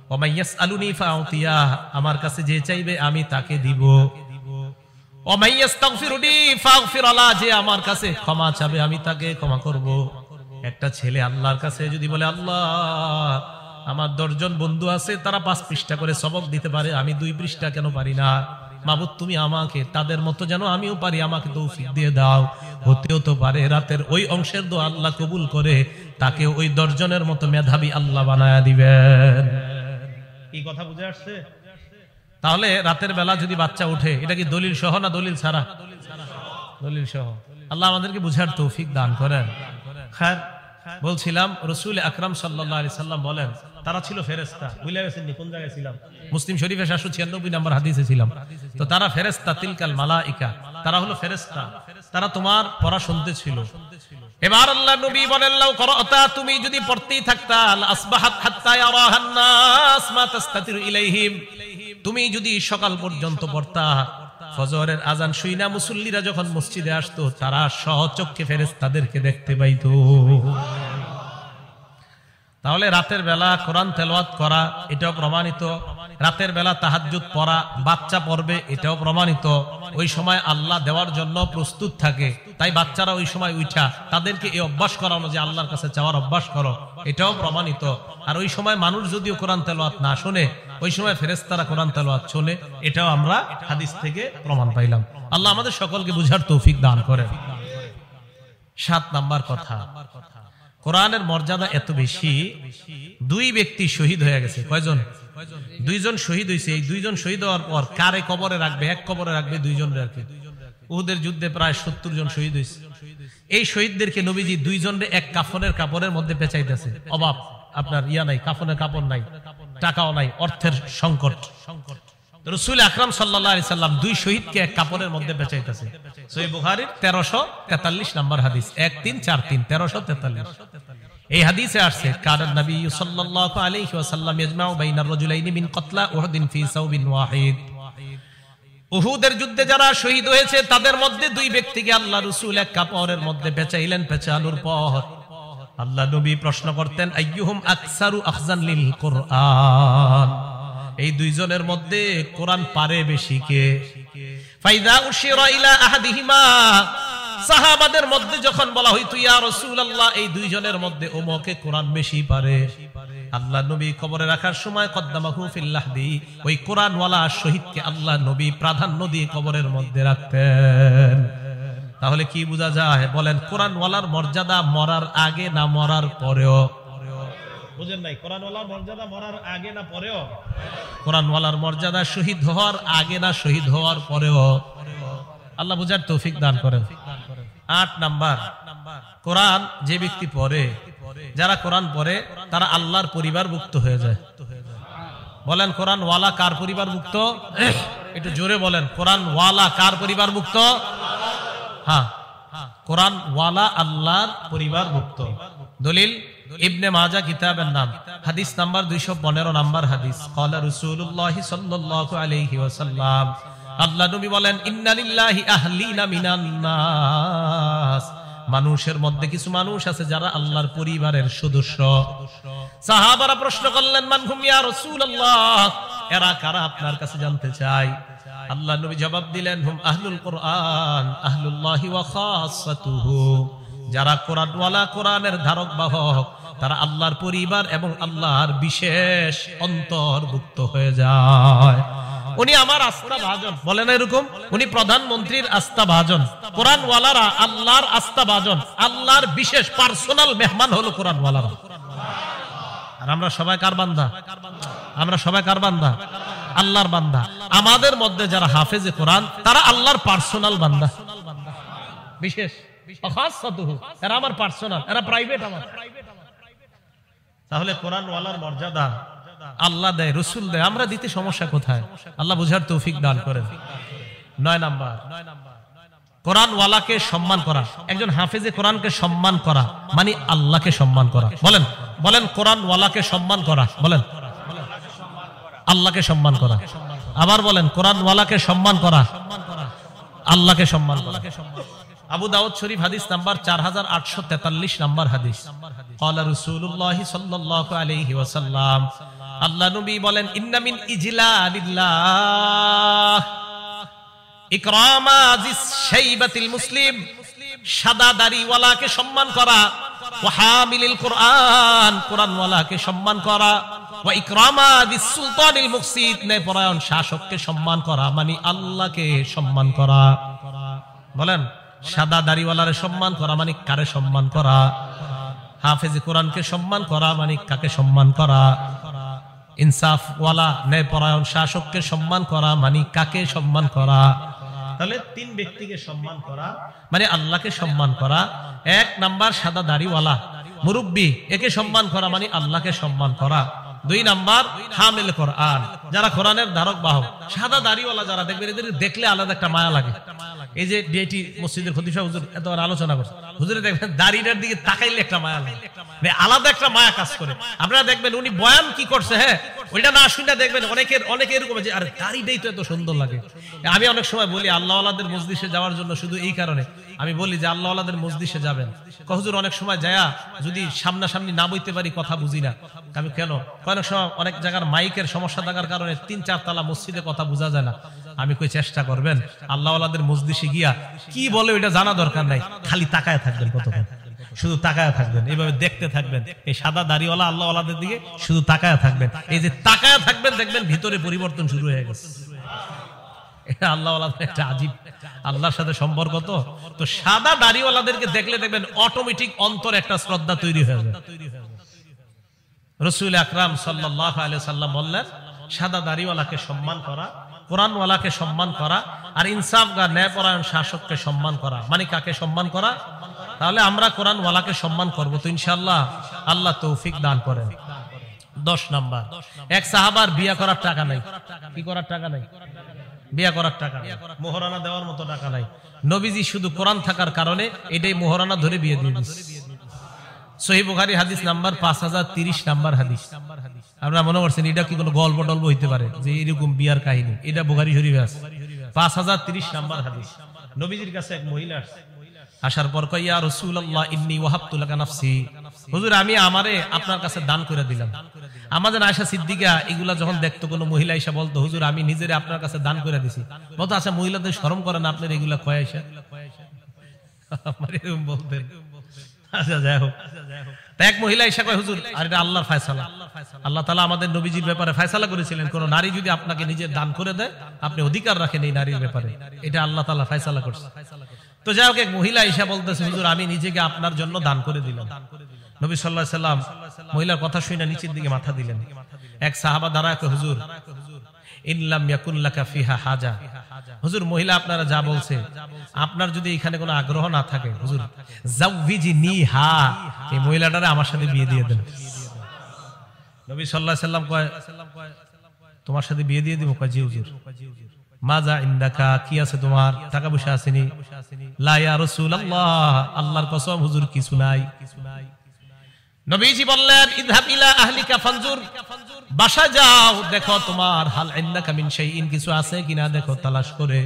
ওয়া মাইয়াসআলুনি ফাউতিয়া, আমার কাছে যে চাইবে আমি তাকে দিব। ওয়া মাইয়াস্তাগফিরুনি ফাগফির লা, যে আমার কাছে ক্ষমা চাবে আমি তাকে ক্ষমা করব। একটা ছেলে আল্লাহর কাছে যদি বলে, আল্লাহ আমার 10 জন বন্ধু আছে, তারা 5 পৃষ্ঠা করে সবক দিতে পারে, আমি 2 পৃষ্ঠা কেন পারি না? মাবুদ তুমি আমাকে তাদের মতো যেন আমিও পারি, আমাকে তৌফিক দিয়ে দাও। হতেও তো পারে রাতের ওই অংশের দোয়া আল্লাহ কবুল করে তাকে ওই 10 জনের মতো মেধাবী আল্লাহ বানায়া দিবেন। কি কথা বুঝে আসছে? তাহলে রাতের বেলা যদি বাচ্চা উঠে, এটা কি দলিল সহ না দলিল ছাড়া? দলিল সহ। আল্লাহ আমাদেরকে বুঝার তৌফিক দান করেন। খায়র, বলছিলাম রাসূল আকরাম সাল্লাল্লাহু আলাইহি সাল্লাম বলেন, তারা ছিল ফেরেশতা। ভুলে গেছেন কোন জায়গায় ছিলাম? মুসলিম শরীফে 796 নম্বর হাদিসে ছিলাম। তো তারা ফেরেশতা, তিলকাল মালাইকা, তারা হলো ফেরেশতা। তারা তোমার পড়া শুনতে ছিল। এবার আল্লাহ নবী বলেন, লাউ করাতা, তুমি যদি পড়তেই থাকতা, আসবাহাত হাত্তা ইয়ারাহান নাস মা তাস্তাতিরু ইলাইহিম, তুমি যদি সকাল পর্যন্ত পড়তা, ফজরের আজান শুইনা মুসল্লিরা যখন মসজিদে আসতো, তারা সচক্ষে ফেরেশতাদেরকে দেখতে পাইতো। তাহলে রাতের বেলা কোরআন তেলাওয়াত করা, এটাও প্রমাণিত। রাতের বেলা তাহাজ্জুদ পড়া, বাচ্চা পড়বে, এটাও প্রমাণিত। ওই সময় আল্লাহ দেওয়ার জন্য প্রস্তুত থাকে, তাই বাচ্চারা ওই সময় উঠা তাদেরকে এই অভ্যাস করানো যে আল্লাহর কাছে চাওয়ার অভ্যাস করো, এটাও প্রমাণিত। আর ওই সময় মানুষ যদিও কোরআন তেলাওয়াত না শুনে, ওই সময় ফেরেশতারা কোরআন তেলাওয়াত শুনে, এটাও আমরা হাদিস থেকে প্রমাণ পাইলাম। আল্লাহ আমাদের সকলকে বুঝার তৌফিক দান করেন। 7 নাম্বার কথা, কোরআনের মর্যাদা এত বেশি, 2 ব্যক্তি শহীদ হয়ে গেছে। কয়জন? 2 জন শহীদ হয়েছে। এই 2 জন শহীদ হওয়ার পর কারে কবরে রাখবে? এক কবরে রাখবে 2 জন রাখবে। উহুদের যুদ্ধে প্রায় 70 জন শহীদ হয়েছে। এই শহীদদেরকে নবীজি 2 জনের এক কাফনের মধ্যে পেঁচাইতেছে। অভাব, আপনার ইয়া নাই, কাফনের কাপড় নাই, টাকাও নাই, অর্থের সংকট। রাসূল আকরাম সাল্লাল্লাহু আলাইহি সাল্লাম 2 শহীদকে এক কাপড়ের মধ্যে পেঁচাইতেছে। সহিহ বুখারীর 1343 নম্বর হাদিস, 1343 1343। এই হাদিসে আসছে, কারণ নবী সাল্লাল্লাহু আলাইহি ওয়াসাল্লাম ইয়াজমাউ বাইনার রাজুলাইনি মিন কতলা উহুদিন ফি সাওবিন ওয়াহিদ। উহুদের যুদ্ধে যারা শহীদ হয়েছে তাদের মধ্যে 2 ব্যক্তিকে আল্লাহ রাসূল এক কাপড়ের মধ্যে পেঁচাইলেন। পেঁচানোর পর আল্লাহ নবী প্রশ্ন করতেন, আইয়ুহুম আকসারু আখজান লিল কুরআন, এই 2 জনের মধ্যে কোরআন পারে বেশি কে? ফাইদা উশিরা ইলা আহাদিহিমা, সাহাবাদের মধ্যে যখন বলা হইতো, ইয়া রাসূলুল্লাহ এই 2 জনের মধ্যে ওমকে কোরআন বেশি পারে, আল্লাহ নবী কবরে রাখার সময় কদ্দামাহু ফিল লাহদি, ওই কোরআনওয়ালা শহীদকে আল্লাহ নবী প্রাধান্য দিয়ে কবরের মধ্যে রাখতেন। তাহলে কি বোঝা যায়? বলেন, কোরআনওয়ালার মর্যাদা মরার আগে না মরার পরেও? বুঝেন নাই? কোরআনওয়ালার মর্যাদা মরার আগে না পরেও? কোরআনওয়ালার মর্যাদা শহীদ হওয়ার আগে না শহীদ হওয়ার পরেও? আল্লাহ বুঝার তৌফিক দান করেন। 8 নাম্বার, কোরআন যে ব্যক্তি পড়ে, যারা কোরআন পড়ে তারা আল্লাহর পরিবারভুক্ত হয়ে যায়। বলেন, কোরআনওয়ালা কার পরিবারভুক্ত? একটু জোরে বলেন, কোরআনওয়ালা কার পরিবারভুক্ত? হ্যাঁ, কোরআনওয়ালা আল্লাহর পরিবারভুক্ত। দলিল ইবনে মাজাহ কিতাবের নাম, হাদিস নাম্বার 215 নাম্বার হাদিস। ক্বালা রাসূলুল্লাহ সাল্লাল্লাহু আলাইহি ওয়াসাল্লাম, আল্লাহ নবী বলেন, ইন্না লিল্লাহি আহলিনা মিনান নাস, মানুষের মধ্যে কিছু মানুষ আছে যারা আল্লাহর পরিবারের সদস্য। সাহাবারা প্রশ্ন করলেন, মান হুম ইয়া রাসূলুল্লাহ, এরা কারা আপনার কাছে জানতে চাই। আল্লাহ নবী জবাব দিলেন, হুম আহলুল কোরআন আহলুল্লাহি ওয়া খাসাতুহু, যারা কোরআনওয়ালা, কোরআনের ধারক বাহক, তারা আল্লাহর পরিবার এবং আল্লাহর বিশেষ অন্তর্ভুক্ত হয়ে যায়। উনি আমার আস্থা ভাজন, বলেন এরকম, উনি প্রধানমন্ত্রীর আস্থা ভাজন। কোরআনওয়ালারা আল্লাহর আস্থা ভাজন, আল্লাহর বিশেষ পার্সোনাল মেহমান হলো কোরআনওয়ালারা। আর আমরা সবাই কার বান্দা? আমরা সবাই কার বান্দা? আল্লাহর বান্দা। আমাদের মধ্যে যারা হাফেজে কোরআন তারা আল্লাহর পার্সোনাল বান্দা, বিশেষ এরা আমার পার্সোনাল, এরা প্রাইভেট আমার। তাহলে কোরআন ওয়ালার মর্যাদা আল্লাহ দেয়, রসুল দেয়, আমরা দিতে সমস্যা কোথায়? আল্লাহ বুঝার তৌফিক দান করেন। 9 নাম্বার, কোরআন ওয়ালাকে সম্মান করা। একজন হাফেজে কোরআনকে সম্মান করা মানে আল্লাহকে সম্মান করা। বলেন বলেন, কোরআন ওয়ালাকে সম্মান করা, বলেন আল্লাহকে সম্মান করা। আবার বলেন, কোরআন ওয়ালাকে সম্মান করা, আল্লাহকে সম্মান করা। আবু দাউদ শরীফ হাদিস নাম্বার 4843 নাম্বার হাদিস। ক্বালা রাসূলুল্লাহ সাল্লাল্লাহু আলাইহি ওয়াসাল্লাম, আল্লাহ নবী বলেন, ইন্না মিন ইজলালিল্লাহ ইকরামা যিস শাইবাতিল মুসলিম, সাদা দাড়িওয়ালাকে সম্মান করা, ওয়া হামিলিল কোরআন, কোরআন ওয়ালাকে সম্মান করা, ওয়া ইকরামা যিস সুলতানিল মুকসিত, ন্যায়পরায়ণ শাসককে সম্মান করা মানে আল্লাহকে সম্মান করা। বলেন, সাদা দাড়িওয়ালারে সম্মান করা মানে কারে সম্মান করা? হাফেজ কোরআনকে সম্মান করা মানে কাকে সম্মান করা? ইনসাফ ওয়ালা ন্যায়পরায়ণ শাসককে সম্মান করা মানে কাকে সম্মান করা? তাহলে 3 ব্যক্তিকে সম্মান করা মানে আল্লাহকে সম্মান করা। 1 নাম্বার সাদা দাড়িওয়ালা মুরব্বী, একে সম্মান করা মানে আল্লাহকে সম্মান করা। 2 নাম্বার হামিল কোরআন, যারা কোরআনের ধারক বাহক। সাদা দাড়িওয়ালা যারা দেখবেন, এদের দেখলে আলাদা একটা মায়া লাগে। এই যে ডিআইটি মসজিদের খতিব সাহেব হুজুর এত আলোচনা করছে, হুজুরে দেখবেন দাড়িটার দিকে তাকাইলে একটা মায়া লাগে, আলাদা একটা মায়া কাজ করে। আপনারা দেখবেন উনি বয়ান কি করছে, হ্যাঁ ওইটা না শুনে দেখবেন অনেকে এরকম যে আরে দাড়িটাই তো এত সুন্দর লাগে। আমি অনেক সময় বলি আল্লাহ ওয়ালাদের মজলিসে যাওয়ার জন্য, শুধু এই কারণে আমি বলি যে আল্লাহ ওয়ালাদের মজলিসে যাবেন। হুজুর অনেক সময় যায়া যদি সামনাসামনি না বইতে পারি কথা বুঝি না। আমি কেন? অনেক সময় অনেক জায়গার মাইকের সমস্যা থাকার কারণে 3-4 তলা মসজিদে কথা বোঝা যায় না। আমি কই চেষ্টা করবেন আল্লাহ ওয়ালাদের মজলিসে গিয়া কি বলে ওইটা জানা দরকার নাই, খালি তাকায় থাকবেন, কতক্ষণ শুধু তাকায় থাকবেন, এইভাবে দেখতে থাকবেন। এই সাদা দাড়িওয়ালা আল্লাহ ওয়ালাদের দিকে শুধু তাকায় থাকবেন। এই যে তাকায় থাকবেন দেখবেন ভিতরে পরিবর্তন শুরু হয়ে গেছে। এটা আল্লাহ ওয়ালাদের একটা আজীব আল্লাহর সাথে সম্পর্ক। তো সাদা দাড়িওয়ালাদেরকে দেখলে দেখবেন অটোমেটিক অন্তর একটা শ্রদ্ধা তৈরি হয়ে যায়। রাসূল আকরাম সাল্লাল্লাহু আলাইহি সাল্লাম বললেন, সাদা দাড়িওয়ালাকে সম্মান করা, কোরআন ওয়ালাকে সম্মান করা, আর ইনসাফগার ন্যায়পরায়ণ শাসককে সম্মান করা মানে কাকে সম্মান করা? তাহলে আমরা কোরআন ওয়ালাকে সম্মান করব তো ইনশাআল্লাহ। আল্লাহ তৌফিক দান করেন। 10 নাম্বার, এক সাহাবার বিয়ে করার টাকা নাই। কি করার টাকা নাই? বিয়ে করার টাকা নাই, মোহরানা দেওয়ার মতো টাকা নাই। নবীজি শুধু কোরআন থাকার কারণে এটাই মোহরানা ধরে বিয়ে দিয়ে দিয়েছে। সহিহ বুখারী হাদিস নাম্বার 5030 নাম্বার হাদিস। আপনারা মনে করছেন এটা কি কোনো গল্প টল্প হইতে পারে যে এরকম বিয়ার কাহিনী? এটা বুখারী শরীফে আছে, 5030 নাম্বার হাদিস। নবীজির কাছে এক মহিলা আসছে, আসার পর কয়, ইয়া রাসূলুল্লাহ ইন্নী ওয়াহাবতু লাকা নাফসি, হুজুর আমি আমারে আপনার কাছে দান করে দিলাম। আমাদের আয়েশা সিদ্দিকা এগুলা যখন দেখতো, কোনো মহিলা এসে বলতো, হুজুর আমি নিজেরে আপনার কাছে দান করে দিছি, বলতো আচ্ছা মহিলাদের শরম করে না আপনার এগুলা কয় আয়েশা? এরকম বলতেন। আচ্ছা যাই হোক, এক মহিলা এসে কয়, হুজুর আর এটা আল্লাহর ফয়সালা, আল্লাহ তাআলা আমাদের নবীজির ব্যাপারে ফয়সালা করেছিলেন, কোন নারী যদি আপনাকে নিজে দান করে দেয় আপনি অধিকার রাখেন এই নারীর ব্যাপারে, এটা আল্লাহ তাআলা ফয়সালা করছে। তো যাই হোক, এক মহিলা এসে বলতেছে, হুজুর আমি নিজেকে আপনার জন্য দান করে দিলাম। নবী সাল্লাল্লাহু আলাইহি সাল্লাম মহিলার কথা শুনে নিচের দিকে মাথা দিলেন। এক সাহাবা দাঁড়ায় কয়, হুজুর ইনলাম ইয়াকুন লাকা ফিহা হাজা, হুজুর মহিলা আপনারা যা বলছে আপনার যদি এখানে কোনো আগ্রহ না থাকে, হুজুর জাওভিজিনিহা, এই মহিলাটারে আমার সাথে বিয়ে দিয়ে দেন। নবী সাল্লাল্লাহু আলাইহি সাল্লাম কয়, তোমার সাথে বিয়ে দিয়ে দিব? কয় জি হুজুর। মাজা ইনদাকা, কি আছে তোমার? টাকা পয়সা আসেনি? লা ইয়া রাসূলুল্লাহ, আল্লাহর কসম হুজুর কিছু নাই। নবীজি বললেন, ইযহাব ইলা আহলিকা ফানজুর, বাসা যাও দেখো তোমার হাল ইনদাকা মিন শাইইন, কিছু আছে কিনা দেখো, তালাশ করে।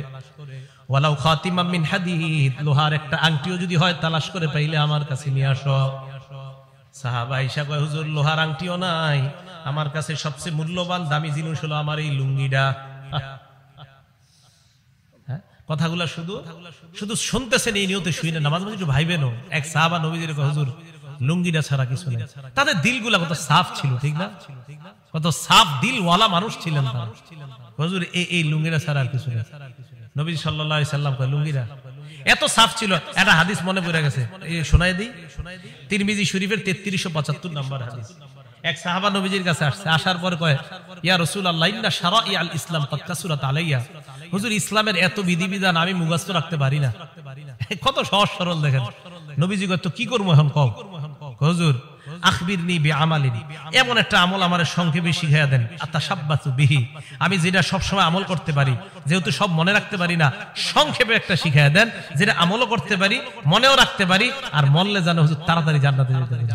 ওয়ালাউ খাতিমাম মিন হাদিদ, লোহার একটা আংটিও যদি হয় তালাশ করে পাইলে আমার কাছে নিয়ে আসো। সাহাবা আয়েশা কয়, হুজুর লোহার আংটিও নাই, আমার কাছে সবচেয়ে মূল্যবান দামি জিনিস হলো আমার এই লুঙ্গিটা। কথাগুলা শুধু শুনতেছেন এই নিয়তে শুনে না, মাঝে মাঝে একটু ভাইবেন। এক সাহাবা নবীজির কয়, হুজুর লুঙ্গিটা ছাড়া কিছু নেই। তাদের দিলগুলা কত সাফ ছিল, ঠিক না? কত সাফ দিলওয়ালা মানুষ ছিলেন তারা। হুজুর এই লুঙ্গিটা ছাড়া আর কিছু নেই। নবী সাল্লাল্লাহু আলাইহি সাল্লাম কয়, লুঙ্গিটা এত সাফ ছিল। একটা হাদিস মনে পড়ে গেছে, এই শোনায় দিই। তিরমিজি শরীফের 3375 নাম্বার হাদিস। এক সাহাবা নবীজির কাছে আসছে, আসার পর কয়, ইয়া রাসূলুল্লাহ ইন্না শারাইআল ইসলাম ক্বাদ কাসুরাত আলাইয়া। হুজুর, ইসলামের এত বিধিবিধান আমি মুখস্থ রাখতে পারি না। কত সহজ সরল দেখেন। নবীজি কয়, তো কি করব এখন কও? হুজুর, আখবিরনি বিআমালিন, এমন একটা আমল আমারে সংক্ষেপে শিখাইয়া দেন, আতাশাব্বাতু বিহি, আমি যেটা সব সময় আমল করতে পারি, যেহেতু সব মনে রাখতে পারি না, সংক্ষেপে একটা শিখাইয়া দেন যেটা আমলও করতে পারি, মনেও রাখতে পারি, আর মরলে যেন হুজুর তাড়াতাড়ি জান্নাতে যেতে পারি।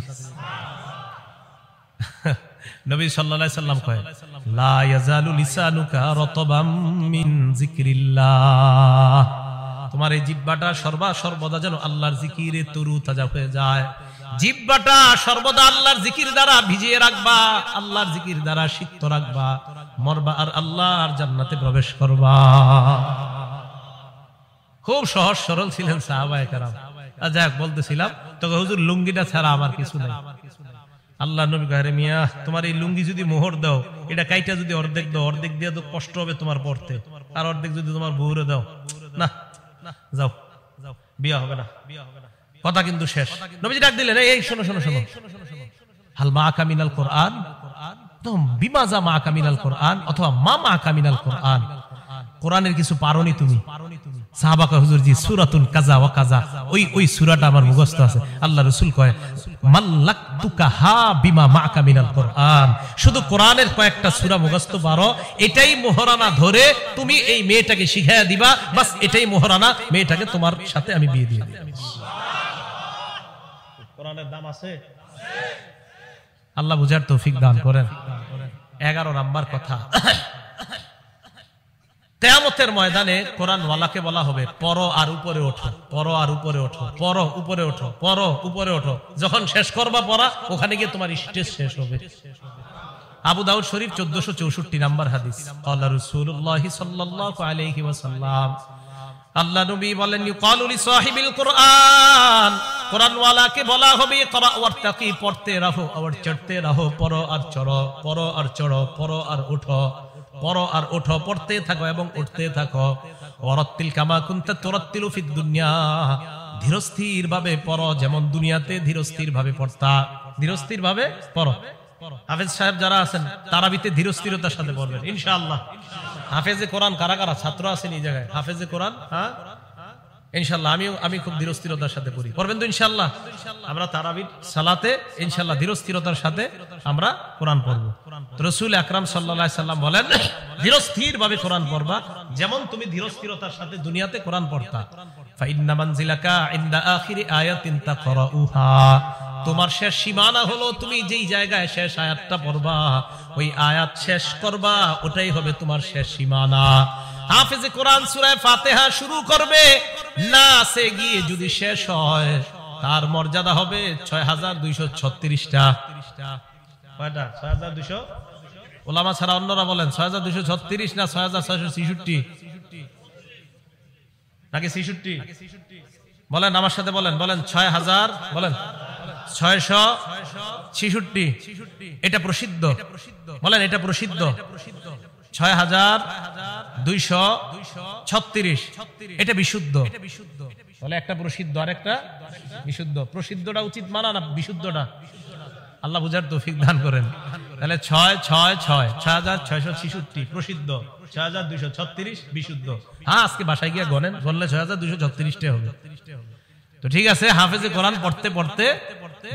নবী সাল্লাল্লাহু আলাইহি সাল্লাম কয়, লা ইয়াজালু লিসানুকা রাতাবাম মিন যিকরিল্লাহ, তোমার এই জিহ্বাটা সর্বদা যেন আল্লাহর জিকিরে তরু তাজা হয়ে যায়। জিহ্বাটা সর্বদা আল্লাহর জিকির দ্বারা ভিজিয়ে রাখবা, আল্লাহর জিকির দ্বারা সিক্ত রাখবা, মরবা আর আল্লাহর জান্নাতে প্রবেশ করবা। খুব সহজ সরল ছিলেন সাহাবায়ে কেরাম। যাক, বলতেছিলাম তবে হুজুর লুঙ্গিটা ছাড়া আমার কিছু নাই। আল্লাহ নবী কয়, মিয়া তোমার এই লুঙ্গি যদি মোহর দাও, এটা কাইটা যদি অর্ধেক দাও, অর্ধেক দিয়ে তো কষ্ট হবে তোমার পড়তে, আর অর্ধেক যদি তোমার বউরে দাও, না যাও, বিয়া হবে না। কথা কিন্তু শেষ। নবীজি ডাক দিলেন, এই শোনো শোনো শোনো, হাল মাআকা মিনাল কোরআন, তো বিমাজা মাআকা মিনাল কোরআন, অথবা মা মাআকা মিনাল কোরআন, কোরআনের কিছু পারোনি তুমি? সাহাবা কয়, হুজুর জি, সূরাতুন কাজা ওয়া কাজা, ওই সূরাটা আমার মুখস্থ আছে। আল্লাহ রাসূল কয়, মাল্লাকতুকা হা বিমা মাআকা মিনাল কোরআন, শুধু কোরআনের কয়েকটা সূরা মুখস্থ পারো, এটাই মোহরানা ধরে তুমি এই মেয়েটাকে শিখাইয়া দিবা, বাস এটাই মোহরানা, মেয়েটাকে তোমার সাথে আমি বিয়ে দিয়ে দিই। কোরআনের দাম আছে। আল্লাহ বুঝার তৌফিক দান করেন। 11 নাম্বার কথা, কিয়ামতের ময়দানে কোরআন ওয়ালাকে বলা হবে, পড়ো আর উপরে ওঠো, পড়ো আর উপরে ওঠো, পড়ো উপরে ওঠো, পড়ো উপরে ওঠো। যখন শেষ করবা পড়া, ওখানে গিয়ে তোমার স্টেজ শেষ হবে। আবু দাউদ শরীফ 1464 নাম্বার হাদিস। ক্বালা রাসূলুল্লাহ সাল্লাল্লাহু আলাইহি ওয়াসাল্লাম, আল্লাহ নবী বলেন, ইউকালু লি সাহিবিল কোরআন, কোরআন ওয়ালাকে বলা হবে, করা ওয়ারতাকি, পড়তে রাহো আর চড়তে রাহো, পড়ো আর চড়ো, পড়ো আর চড়ো, পড়ো আর ওঠো, পড়ো আর ওঠো, পড়তে থাকো এবং উঠতে থাকো। ওয়ারাত্তিল কামা কুনতা তুরাত্তিলু ফিদ দুনিয়া, ধীরস্থির ভাবে পড়ো, যেমন দুনিয়াতে ধীরস্থির ভাবে পড়তা, ধীরস্থির ভাবে পড়ো। হাফেজ সাহেব যারা আছেন, তারাবিতে ধীরস্থিরতার সাথে পড়বেন ইনশাআল্লাহ। হাফেজে কোরআন কারা কারা ছাত্র আছেন এই জায়গায়? হাফেজে কোরআন, হ্যাঁ ইনশাআল্লাহ। আমি খুব ধীরস্থিরতার সাথে পড়ি, পড়বেন তো ইনশাআল্লাহ? আমরা তারাবির সালাতে ইনশাআল্লাহ ধীরস্থিরতার সাথে আমরা কোরআন পড়ব। রাসূল আকরাম সাল্লাল্লাহু আলাইহি সাল্লাম বলেন, ধীরস্থির ভাবে কোরআন পড়বা, যেমন তুমি ধীরস্থিরতার সাথে দুনিয়াতে কোরআন পড়তা। ফা ইন্না মানজিলাকা ইনদা আখিরি আয়াতিন তাকরাউহা, তোমার শেষ সীমানা হলো তুমি যেই জায়গায় শেষ আয়াতটা পড়বা, ওই আয়াত শেষ করবা, ওটাই হবে তোমার শেষ সীমানা। হাফেজে কোরআন সূরা ফাতিহা শুরু করবে, নাসে গিয়ে যদি শেষ হয়, তার মর্যাদা হবে 6236টা। কয়টা? 6200। ওলামা ছাড়া অন্যরা বলেন 6236 না 6666 নাকি 66? বলেন আমার সাথে, বলেন 6000, বলেন 666। এটা প্রসিদ্ধ, বলেন এটা প্রসিদ্ধ। 6236, এটা বিশুদ্ধ। বলে একটা প্রসিদ্ধ আর একটা বিশুদ্ধ। প্রসিদ্ধটা উচিত মানা না বিশুদ্ধটা? আল্লাহ বুঝার তৌফিক দান করেন। তাহলে 6666 প্রসিদ্ধ, 6236 বিশুদ্ধ। হ্যাঁ, আজকে বাসায় গিয়ে গণেন, গণলে 6236টা হবে। তো ঠিক আছে, হাফেজে কোরআন পড়তে পড়তে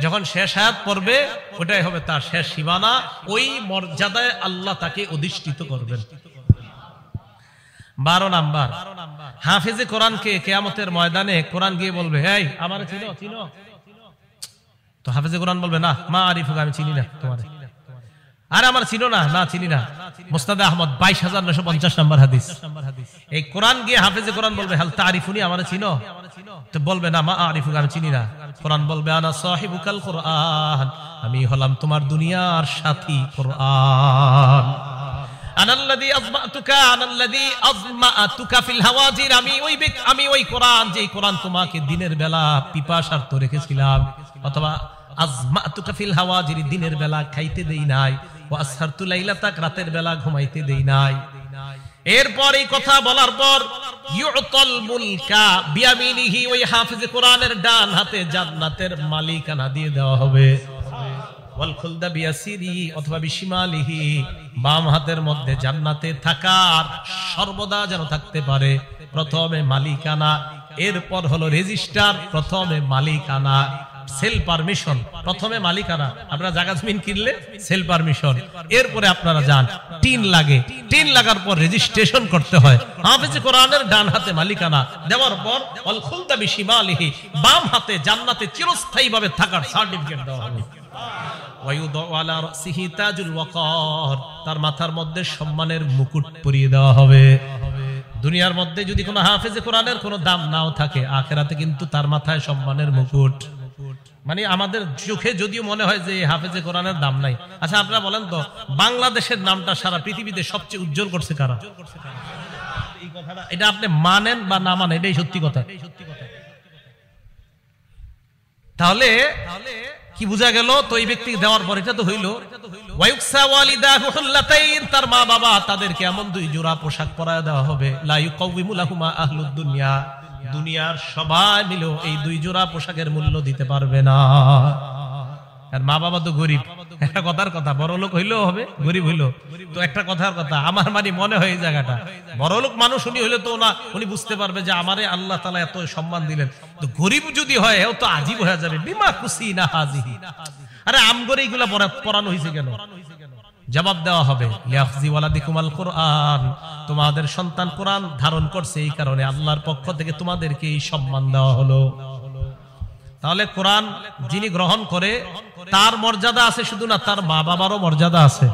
যখন শেষ আয়াত পড়বে, ওটাই হবে তার শেষ সীমানা, ওই মর্যাদায় আল্লাহ তাকে অধিষ্ঠিত করবেন। 12 নাম্বার, হাফেজে কোরআনকে কিয়ামতের ময়দানে কোরআন গিয়ে বলবে, এই আমারে চিনো? চিনো? তো হাফেজে কোরআন বলবে, না মা আরিফুক, আমি চিনি না তোমারে। আরে আমার চিনো না? না চিনি না। মুসনাদে আহমদ 22950 নাম্বার হাদিস। এই কোরআন গিয়ে হাফেজে কোরআন বলবে, হাল তারিফুনি, আমারে চিনো? তো বলবে, না মা আরিফুক, আমি চিনি না। কোরআন বলবে, আনা সাহিবুকাল কোরআন, আমি হলাম তোমার দুনিয়ার সাথী কোরআন। আনাল্লাযী আযমাতুকা, আনাল্লাযী আযমাতুকা ফিল হাওয়াজির, আমি ওই কোরআন, যেই কোরআন তোমাকে দিনের বেলা পিপাসার্ত রেখেছিলাম, অথবা আযমাতুকা ফিল হাওয়াজির, দিনের বেলা খাইতে দেই নাই, ওয়া আসহারতু লাইলাতাক, রাতের বেলা ঘুমাইতে দেই নাই। এরপর এই কথা বলার পর ইউতাল মুলকা বিয়ামিনিহি, ওই হাফেজে কোরআনের ডান হাতে জান্নাতের মালিকানা দিয়ে দেওয়া হবে। ওয়াল খুলদা বিয়াসিরি অথবা বিশিমালিহি, বাম হাতের মধ্যে জান্নাতে থাকার সর্বদা যেন থাকতে পারে। প্রথমে মালিকানা, এরপর হলো রেজিস্টার, প্রথমে মালিকানা, সেল পারমিশন, প্রথমে মালিকানা। আপনারা জায়গা জমিন কিনলে সেল পারমিশন, এরপরে আপনারা যান, টিন লাগে, টিন লাগার পর রেজিস্ট্রেশন করতে হয়। হাফেজে কোরআনের ডান হাতে মালিকানা দেওয়ার পর ওয়াল খুলদা বিশিমালিহি, বাম হাতে জান্নাতে চিরস্থায়ী ভাবে থাকার সার্টিফিকেট দেওয়া হবে। তার মাথার মধ্যে সম্মানের মুকুট পরিয়ে দেওয়া হবে। দুনিয়ার মধ্যে যদি কোনো হাফেজে কোরআনের কোনো দাম নাও থাকে, আখিরাতে কিন্তু তার মাথায় সম্মানের মুকুট। মানে আমাদের চোখে যদিও মনে হয় যে হাফেজে কোরআনের দাম নাই। আচ্ছা আপনারা বলেন তো, বাংলাদেশের নামটা সারা পৃথিবীতে সবচেয়ে উজ্জ্বল করছে কারা? এই কথাটা, এটা আপনি মানেন বা না মানেন, এটাই সত্যি কথা। তাহলে কি বোঝা গেল? তো এই ব্যক্তিকে দেওয়ার পর এটা তো হইল ওয়ায়ুকসা ওয়ালিদাহু হুল্লাতাইন, তার মা বাবা তাদেরকে এমন 2 জোড়া পোশাক পরায় দেওয়া হবে। লা ইউকাউবিমু লাহুমা আহলুদ দুনিয়া, দুনিয়ার সবাই মিলে এই 2 জোড়া পোশাকের মূল্য দিতে পারবে না। আর মা বাবা তো গরিব, একটা কথার কথা, বড় লোক হইলেও হবে, গরিব হইলো তো একটা কথার কথা। আমার মানে মনে হয় এই জায়গাটা, বড় লোক মানুষ উনি হইলে তো না, উনি বুঝতে পারবে যে আমারে আল্লাহ তাআলা এত সম্মান দিলেন। তো গরিব যদি হয় এও তো আজীব হয়ে যাবে। বিমা কুসিনা হাজিহি, আরে আমগরে এইগুলা পড়ানো হয়েছে কেন? জবাব দেওয়া হবে ইয়াফজি ওয়ালাদিকুমাল কোরআন, তোমাদের সন্তান কোরআন ধারণ করছে, এই কারণে আল্লাহর পক্ষ থেকে তোমাদেরকে এই সম্মান দেওয়া হলো। তাহলে কোরআন যিনি গ্রহণ করে তার মর্যাদা আছে, শুধু না তার মা বাবারও মর্যাদা আছে।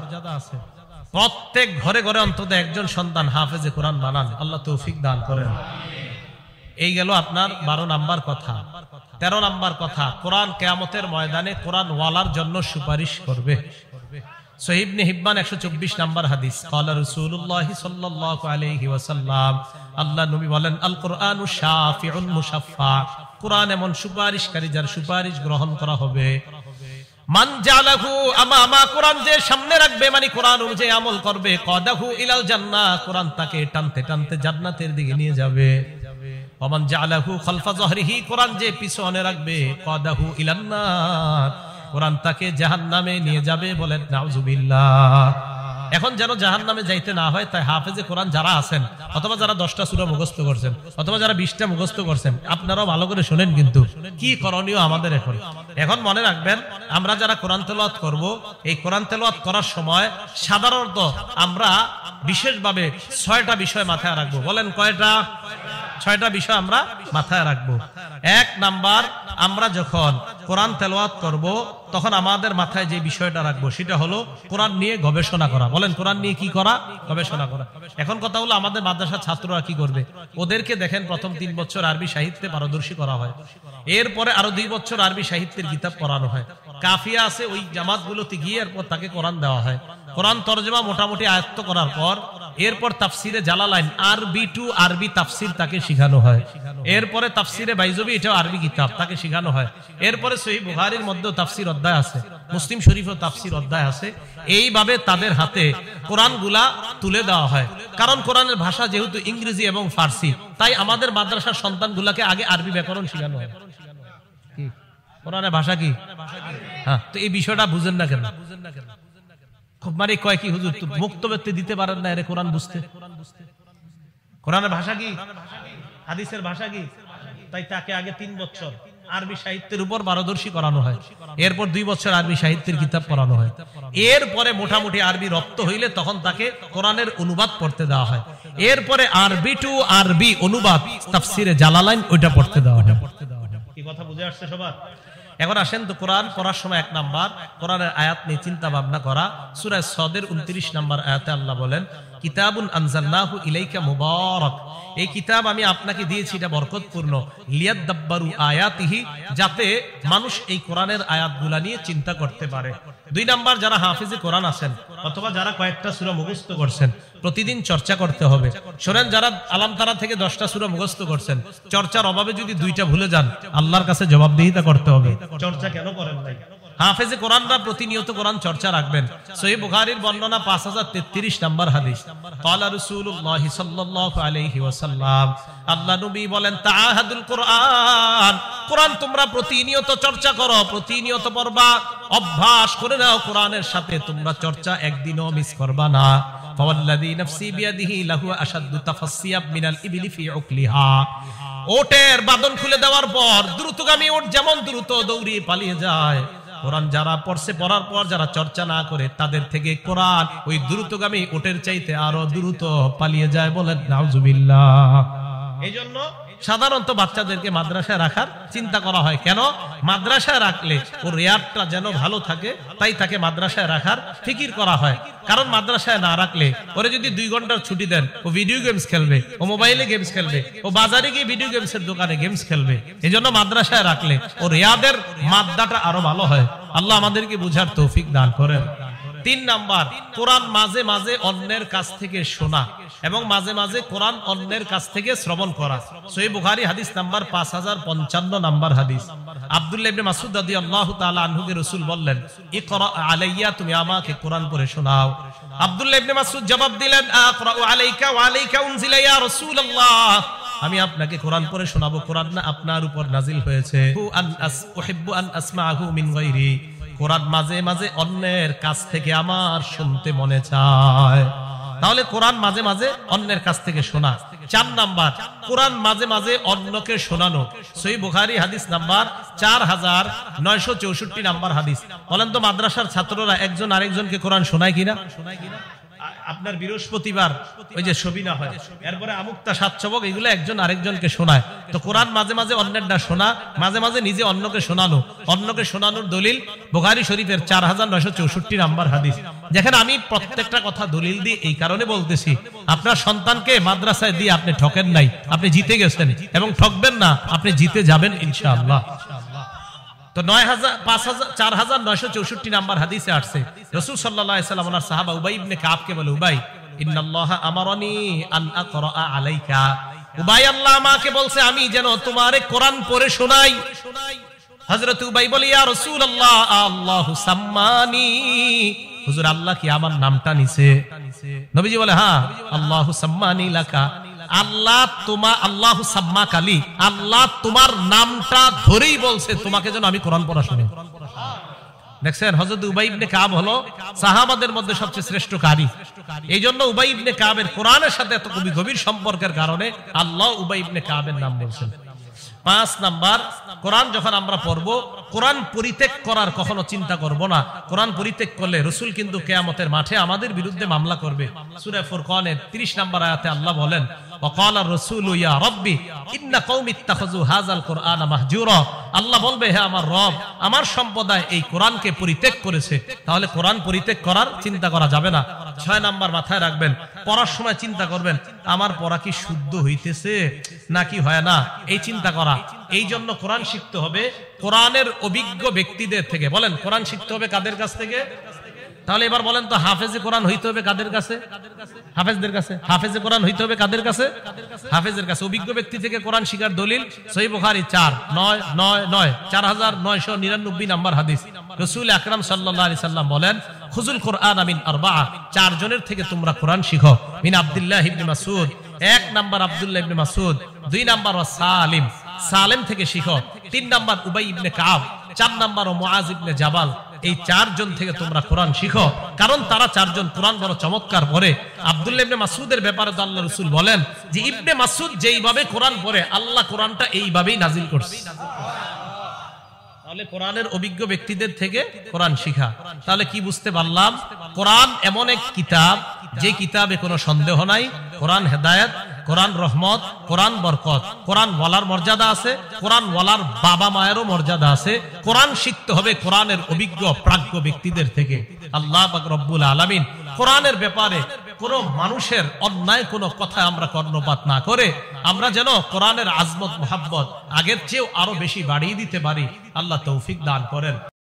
প্রত্যেক ঘরে ঘরে অন্তত একজন সন্তান হাফেজে কোরআন বানান, আল্লাহ তৌফিক দান করেন। এই গেল আপনার 12 নাম্বার কথা। 13 নাম্বার কথা, কোরআন কিয়ামতের ময়দানে কোরআন ওয়ালার জন্য সুপারিশ করবে। সহিহ ইবনে হিব্বান 124 নাম্বার হাদিস, ক্বালা রাসূলুল্লাহ সাল্লাল্লাহু আলাইহি ওয়াসাল্লাম, আল্লাহ নবী বলেন আল কোরআনু শাফিউন মুশাফফা, কোরআন এমন সুপারিশকারী যার সুপারিশ গ্রহণ করা হবে। মান জালাহু আমামা, কোরআন যে সামনে রাখবে মানে কোরআন অনুযায়ী আমল করবে, কাদাহু ইলাল জান্নাহ, কোরআন তাকে টানতে টানতে জান্নাতের দিকে নিয়ে যাবে। ওমান জালাহু খালফা যহরিহি, কোরআন যে পিছনে রাখবে, কাদাহু ইলান নার, কোরআন তাকে জাহান্নামে নিয়ে যাবে। বলেন নাউজুবিল্লাহ। এখন যেন জাহান্নামে যাইতে না হয়, তাই হাফেজে কোরআন যারা আছেন, অথবা যারা 10টা সূরা মুখস্থ করছেন, অথবা যারা 20টা মুখস্থ করছেন, আপনারাও ভালো করে শুনেন কিন্তু কি করণীয় আমাদের। এখন মনে রাখবেন, আমরা যারা কোরআন তেলাওয়াত করব, এই কোরআন তেলাওয়াত করার সময় সাধারণত আমরা বিশেষভাবে 6টা বিষয় মাথায় রাখবো। বলেন কয়টা? 6টা বিষয় আমরা মাথায় রাখবো। 1 নাম্বার, আমরা যখন কোরআন তেলাওয়াত করব তখন আমাদের মাথায় যে বিষয়টা রাখবো সেটা হলো কোরআন নিয়ে গবেষণা করা। বলেন কোরআন নিয়ে কি করা? গবেষণা করা। এখন কথা হলো আমাদের মাদ্রাসার ছাত্ররা কি করবে? ওদেরকে দেখেন প্রথম 3 বছর আরবি সাহিত্যে পারদর্শী করা হয়, এরপরে আরো 2 বছর আরবি সাহিত্যের কিতাব পড়ানো হয়। কাফিয়া আছে, ওই জামাতগুলোতে গিয়ে এরপর তাকে কোরআন দেওয়া হয়। কোরআন তরজমা মোটামুটি আয়ত্ত করার পর এরপর তাফসিরে জালালাইন আরবি টু আরবি তাফসির তাকে শেখানো হয়। এরপরে তাফসিরে বাইজবি, এটাও আরবি কিতাব, তাকে শেখানো হয়। এরপরে সহিহ বুখারীর মধ্যেও তাফসির অধ্যায় আছে, মুসলিম শরীফেও তাফসির অধ্যায় আছে। এইভাবে তাদের হাতে কোরআনগুলা তুলে দেওয়া হয়। কারণ কোরআনের ভাষা যেহেতু ইংরেজি এবং ফার্সি, তাই আমাদের মাদ্রাসার সন্তানগুলাকে আগে আরবি ব্যাকরণ শেখানো হয়। কি কোরআনের ভাষা কি? হ্যাঁ, তো এই বিষয়টা বুঝেন না কেন? খুব মানে কয় কি হুজুর বক্তব্য দিতে পারেন না এর কোরআন বুঝতে? কোরআনের ভাষা কি? হাদিসের ভাষা কি? তাই তাকে আগে 3 বছর আরবি সাহিত্যের উপর পারদর্শী করানো হয়, এরপর 2 বছর আরবি সাহিত্যের কিতাব পড়ানো হয়। এরপরে মোটামুটি আরবি রপ্ত হইলে তখন তাকে কোরআনের অনুবাদ পড়তে দেওয়া হয়। এরপরে আরবি টু আরবি অনুবাদ তাফসিরে জালালাইন ওইটা পড়তে দেওয়া হয়। কি কথা বুঝে আসছে সবার? এখন আসেন তো কোরআন পড়ার সময় 1 নাম্বার কোরআনের আয়াত নিয়ে চিন্তা ভাবনা করা। সূরা সদের 29 নাম্বার আয়াতে আল্লাহ বলেন কিতাবুন আনজালনাহু ইলাইকা মুবারাক, এই কিতাব আমি আপনাকে দিয়েছি, এটা বরকতপূর্ণ। লিয়াদাব্বারু আয়াতিহি, যাতে মানুষ এই কোরআনের আয়াতগুলা নিয়ে চিন্তা করতে পারে। 2 নাম্বার, যারা হাফেজে কোরআন আছেন অথবা যারা কয়েকটা সূরা মুখস্থ করছেন, প্রতিদিন চর্চা করতে হবে। শোনেন, যারা আলাম তারা থেকে 10টা সূরা মুখস্থ করছেন, চর্চার অভাবে যদি 2টা ভুলে যান, আল্লাহর কাছে জবাবদিহিতা করতে হবে। চর্চা কেন করেন নাই? হাফেজে কোরআনরা প্রতিনিয়ত কোরআন চর্চা রাখবেন। সহিহ বুখারীর বর্ণনা 5033 নম্বর হাদিস। ক্বালা রাসূলুল্লাহ সাল্লাল্লাহু আলাইহি ওয়াসাল্লাম, আল্লাহ নবী বলেন, তাআহাদুল কোরআন, কোরআন তোমরা প্রতিনিয়ত চর্চা করো, প্রতিনিয়ত পড়বা, অভ্যাস করে নাও কোরআনের সাথে তোমরা চর্চা, একদিনও মিস করবা না। ফাওয়াল্লাযী নাফসি বিয়াদিহি লাহু আশাদ্দু তাফাসসিয়াব মিনাল ইবলি ফি উকলিহা। ওটের বাঁধন খুলে দেওয়ার পর দ্রুতগামী ওট যেমন দ্রুত দৌড়িয়ে পালিয়ে যায়, কোরআন যারা পড়ছে, পড়ার পর যারা চর্চা না করে, তাদের থেকে কোরআন ওই দ্রুতগামী ওটের চাইতে আরো দ্রুত পালিয়ে যায়। বলেন নাউজুবিল্লাহ। এই জন্য সাধারণত বাচ্চাদেরকে মাদ্রাসায় রাখার চিন্তা করা হয়। কেন? মাদ্রাসায় রাখলে ওর রেয়ারটা যেন ভালো থাকে, তাই তাকে মাদ্রাসায় রাখার ফিকির করা হয়। কারণ মাদ্রাসায় না রাখলে ওরে যদি 2 ঘন্টার ছুটি দেন, ও ভিডিও গেমস খেলবে, ও মোবাইলে গেমস খেলবে, ও বাজারে গিয়ে ভিডিও গেমসের দোকানে গেমস খেলবে। এই জন্য মাদ্রাসায় রাখলে ও রেয়াদের মাদ্দাটা আরো ভালো হয়। আল্লাহ আমাদেরকে বুঝার তৌফিক দান করেন। 3 নাম্বার, কোরআন মাঝে মাঝে অন্যের কাছ থেকে শোনা এবং মাঝে মাঝে কোরআন অন্যের কাছ থেকে শ্রবণ করা। সহিহ বুখারী হাদিস নাম্বার 5055 নাম্বার হাদিস। আব্দুল্লাহ ইবনে মাসউদ রাদিয়াল্লাহু তাআলা আনহুকে রাসূল বললেন, ইকরা আলাইয়া, তুমি আমাকে কোরআন পড়ে শোনাও। আব্দুল্লাহ ইবনে মাসউদ জবাব দিলেন, আকরা আলাইকা ওয়া আলাইকা উনজিলা ইয়া রাসূলুল্লাহ, আমি আপনাকে কোরআন পড়ে শোনাবো, কোরআন না আপনার উপর নাজিল হয়েছে। উহিব্বু আন আসমাহু মিন গায়রি, কোরআন মাঝে মাঝে অন্যের কাছ থেকে আমার শুনতে মনে চায়। তাহলে কোরআন মাঝে মাঝে অন্যের কাছ থেকে শোনা। 4 নাম্বার, কোরআন মাঝে মাঝে অন্যকে শোনানো। সহিহ বুখারী হাদিস নাম্বার 4964 নাম্বার হাদিস। বলেন তো মাদ্রাসার ছাত্ররা একজন আরেকজনকে কোরআন শোনায় কিনা? আপনার বৃহস্পতিবার ওই যে সবিনা হয়, এরপরে আমুক্তা সাতসবক, এগুলো একজন আরেকজনকে শোনায়। তো কোরআন মাঝে মাঝে অন্যেরটা শোনা, মাঝে মাঝে নিজে অন্যকে শোনানো। অন্যকে শোনানোর দলিল বুখারী শরীফের 4964 নাম্বার হাদিস। যেখানে আমি প্রত্যেকটা কথা দলিল দিয়ে এই কারণে বলতেছি, আপনার সন্তানকে মাদ্রাসায় দিয়ে আপনি ঠকেন নাই, আপনি জিতে গেছেন এবং ঠকবেন না, আপনি জিতে যাবেন ইনশাআল্লাহ। তো 4964 নাম্বার হাদিসে আসছে, রাসূল সাল্লাল্লাহু আলাইহি ওয়াসাল্লাম ওনার সাহাবা উবাই ইবনে কাবকে বলে, উবাই, ইন্নাল্লাহা আমারানি আন আকরা আলাইকা, উবাই, আল্লাহ আমাকে বলছে আমি যেন তোমারে কোরআন পড়ে শোনাই। হযরত উবাই বলে, ইয়া রাসূলুল্লাহ, আল্লাহু সাম্মানি, হুজুর আল্লাহ কি আমার নামটা নিছে? নবীজি বলে, হ্যাঁ, আল্লাহু সাম্মানি লাকা, আল্লাহ আল্লাহু সাম্মাকা লি, আল্লাহ তোমার নামটা ধরেই বলছে তোমাকে যেন আমি কোরআন পড়া শুনি। দেখছেন, হযরত উবাই ইবনে কাব হলো সাহাবাদের মধ্যে সবচেয়ে শ্রেষ্ঠ কারি। এই জন্য উবাই ইবনে কাবের কোরআনের সাথে এত গভীর সম্পর্কের কারণে আল্লাহ উবাই ইবনে কাবের নাম বলছেন। 5 নাম্বার, কোরআন যখন আমরা পড়বো, কোরআন পরিত্যাগ করার কখনো চিন্তা করব না। কোরআন পরিত্যাগ করলে রাসূল কিন্তু কিয়ামতের মাঠে আমাদের বিরুদ্ধে মামলা করবে। সূরা ফুরকানের 30 নাম্বার আয়াতে আল্লাহ বলেন, ওয়াকালা রাসূলু ইয়া রাব্বি ইন্না কওমি ইত্তাখাযু হাযাল কুরআনা মাহজুরা, আল্লাহ বলবে, হে আমার রব, আমার সম্প্রদায় এই কোরআনকে পরিত্যাগ করেছে। তাহলে কোরআন পরিত্যাগ করার চিন্তা করা যাবে না। 6 নাম্বার, মাথায় রাখবেন, পড়ার সময় চিন্তা করবেন আমার পড়া কি শুদ্ধ হইতেছে নাকি হয় না, এই চিন্তা করা। এই জন্য কোরআন শিখতে হবে কোরআনের অভিজ্ঞ ব্যক্তিদের থেকে। বলেন, কোরআন শিখতে হবে কাদের কাছ থেকে? তাহলে এবার বলেন তো, হাফেজে কোরআন হইতে হবে কাদের কাছে? হাফেজদের কাছে। হাফেজে কোরআন হইতে হবে কাদের কাছে? হাফেজের কাছে। অভিজ্ঞ ব্যক্তি থেকে কোরআন শিখার দলিল সহিহ বুখারী 4999 নাম্বার হাদিস। রাসূল আকরাম সাল্লাল্লাহু আলাইহি সাল্লাম বলেন, খুযুল কুরআন মিন আরবা'a, 4 জনের থেকে তোমরা কোরআন শিখো। মিন আব্দুল্লাহ ইবনে মাসউদ, 1 নাম্বার আব্দুল্লাহ ইবনে মাসউদ, 2 নাম্বার সালিম, সালেম থেকে শিখো। 3 নাম্বার উবাই ইবনে কাব, 4 নাম্বার মুআজ ইবনে জাবাল। এই 4 জন থেকে তোমরা কোরআন শিখো, কারণ তারা 4 জন কোরআন বড় চমৎকার পড়ে। আব্দুল্লাহ ইবনে মাসউদের ব্যাপারে তো আল্লাহ রাসূল বলেন যে ইবনে মাসউদ যেইভাবে কোরআন পড়ে, আল্লাহ কোরআনটা এইভাবেই নাজিল করছে। তাহলে কোরআনের অভিজ্ঞ ব্যক্তিদের থেকে কোরআন শিখা। তাহলে কি বুঝতে পারলাম? কোরআন এমন এক কিতাব, যে কিতাবে কোনো সন্দেহ নাই। কোরআন হেদায়েত, কোরআন রহমত, কোরআন বরকত। কোরআন ওয়ালার মর্যাদা আছে, কোরআন ওয়ালার বাবা মায়েরও মর্যাদা আছে। কোরআন শিখতে হবে কোরআনের অভিজ্ঞ প্রাজ্ঞ ব্যক্তিদের থেকে। আল্লাহ পাক রব্বুল আলামিন কোরআনের ব্যাপারে কোন মানুষের অন্যায় কোন কথা আমরা কর্ণপাত না করে আমরা যেন কোরআনের আজমত মুহাব্বত আগের চেয়েও আরো বেশি বাড়িয়ে দিতে পারি। আল্লাহ তৌফিক দান করেন।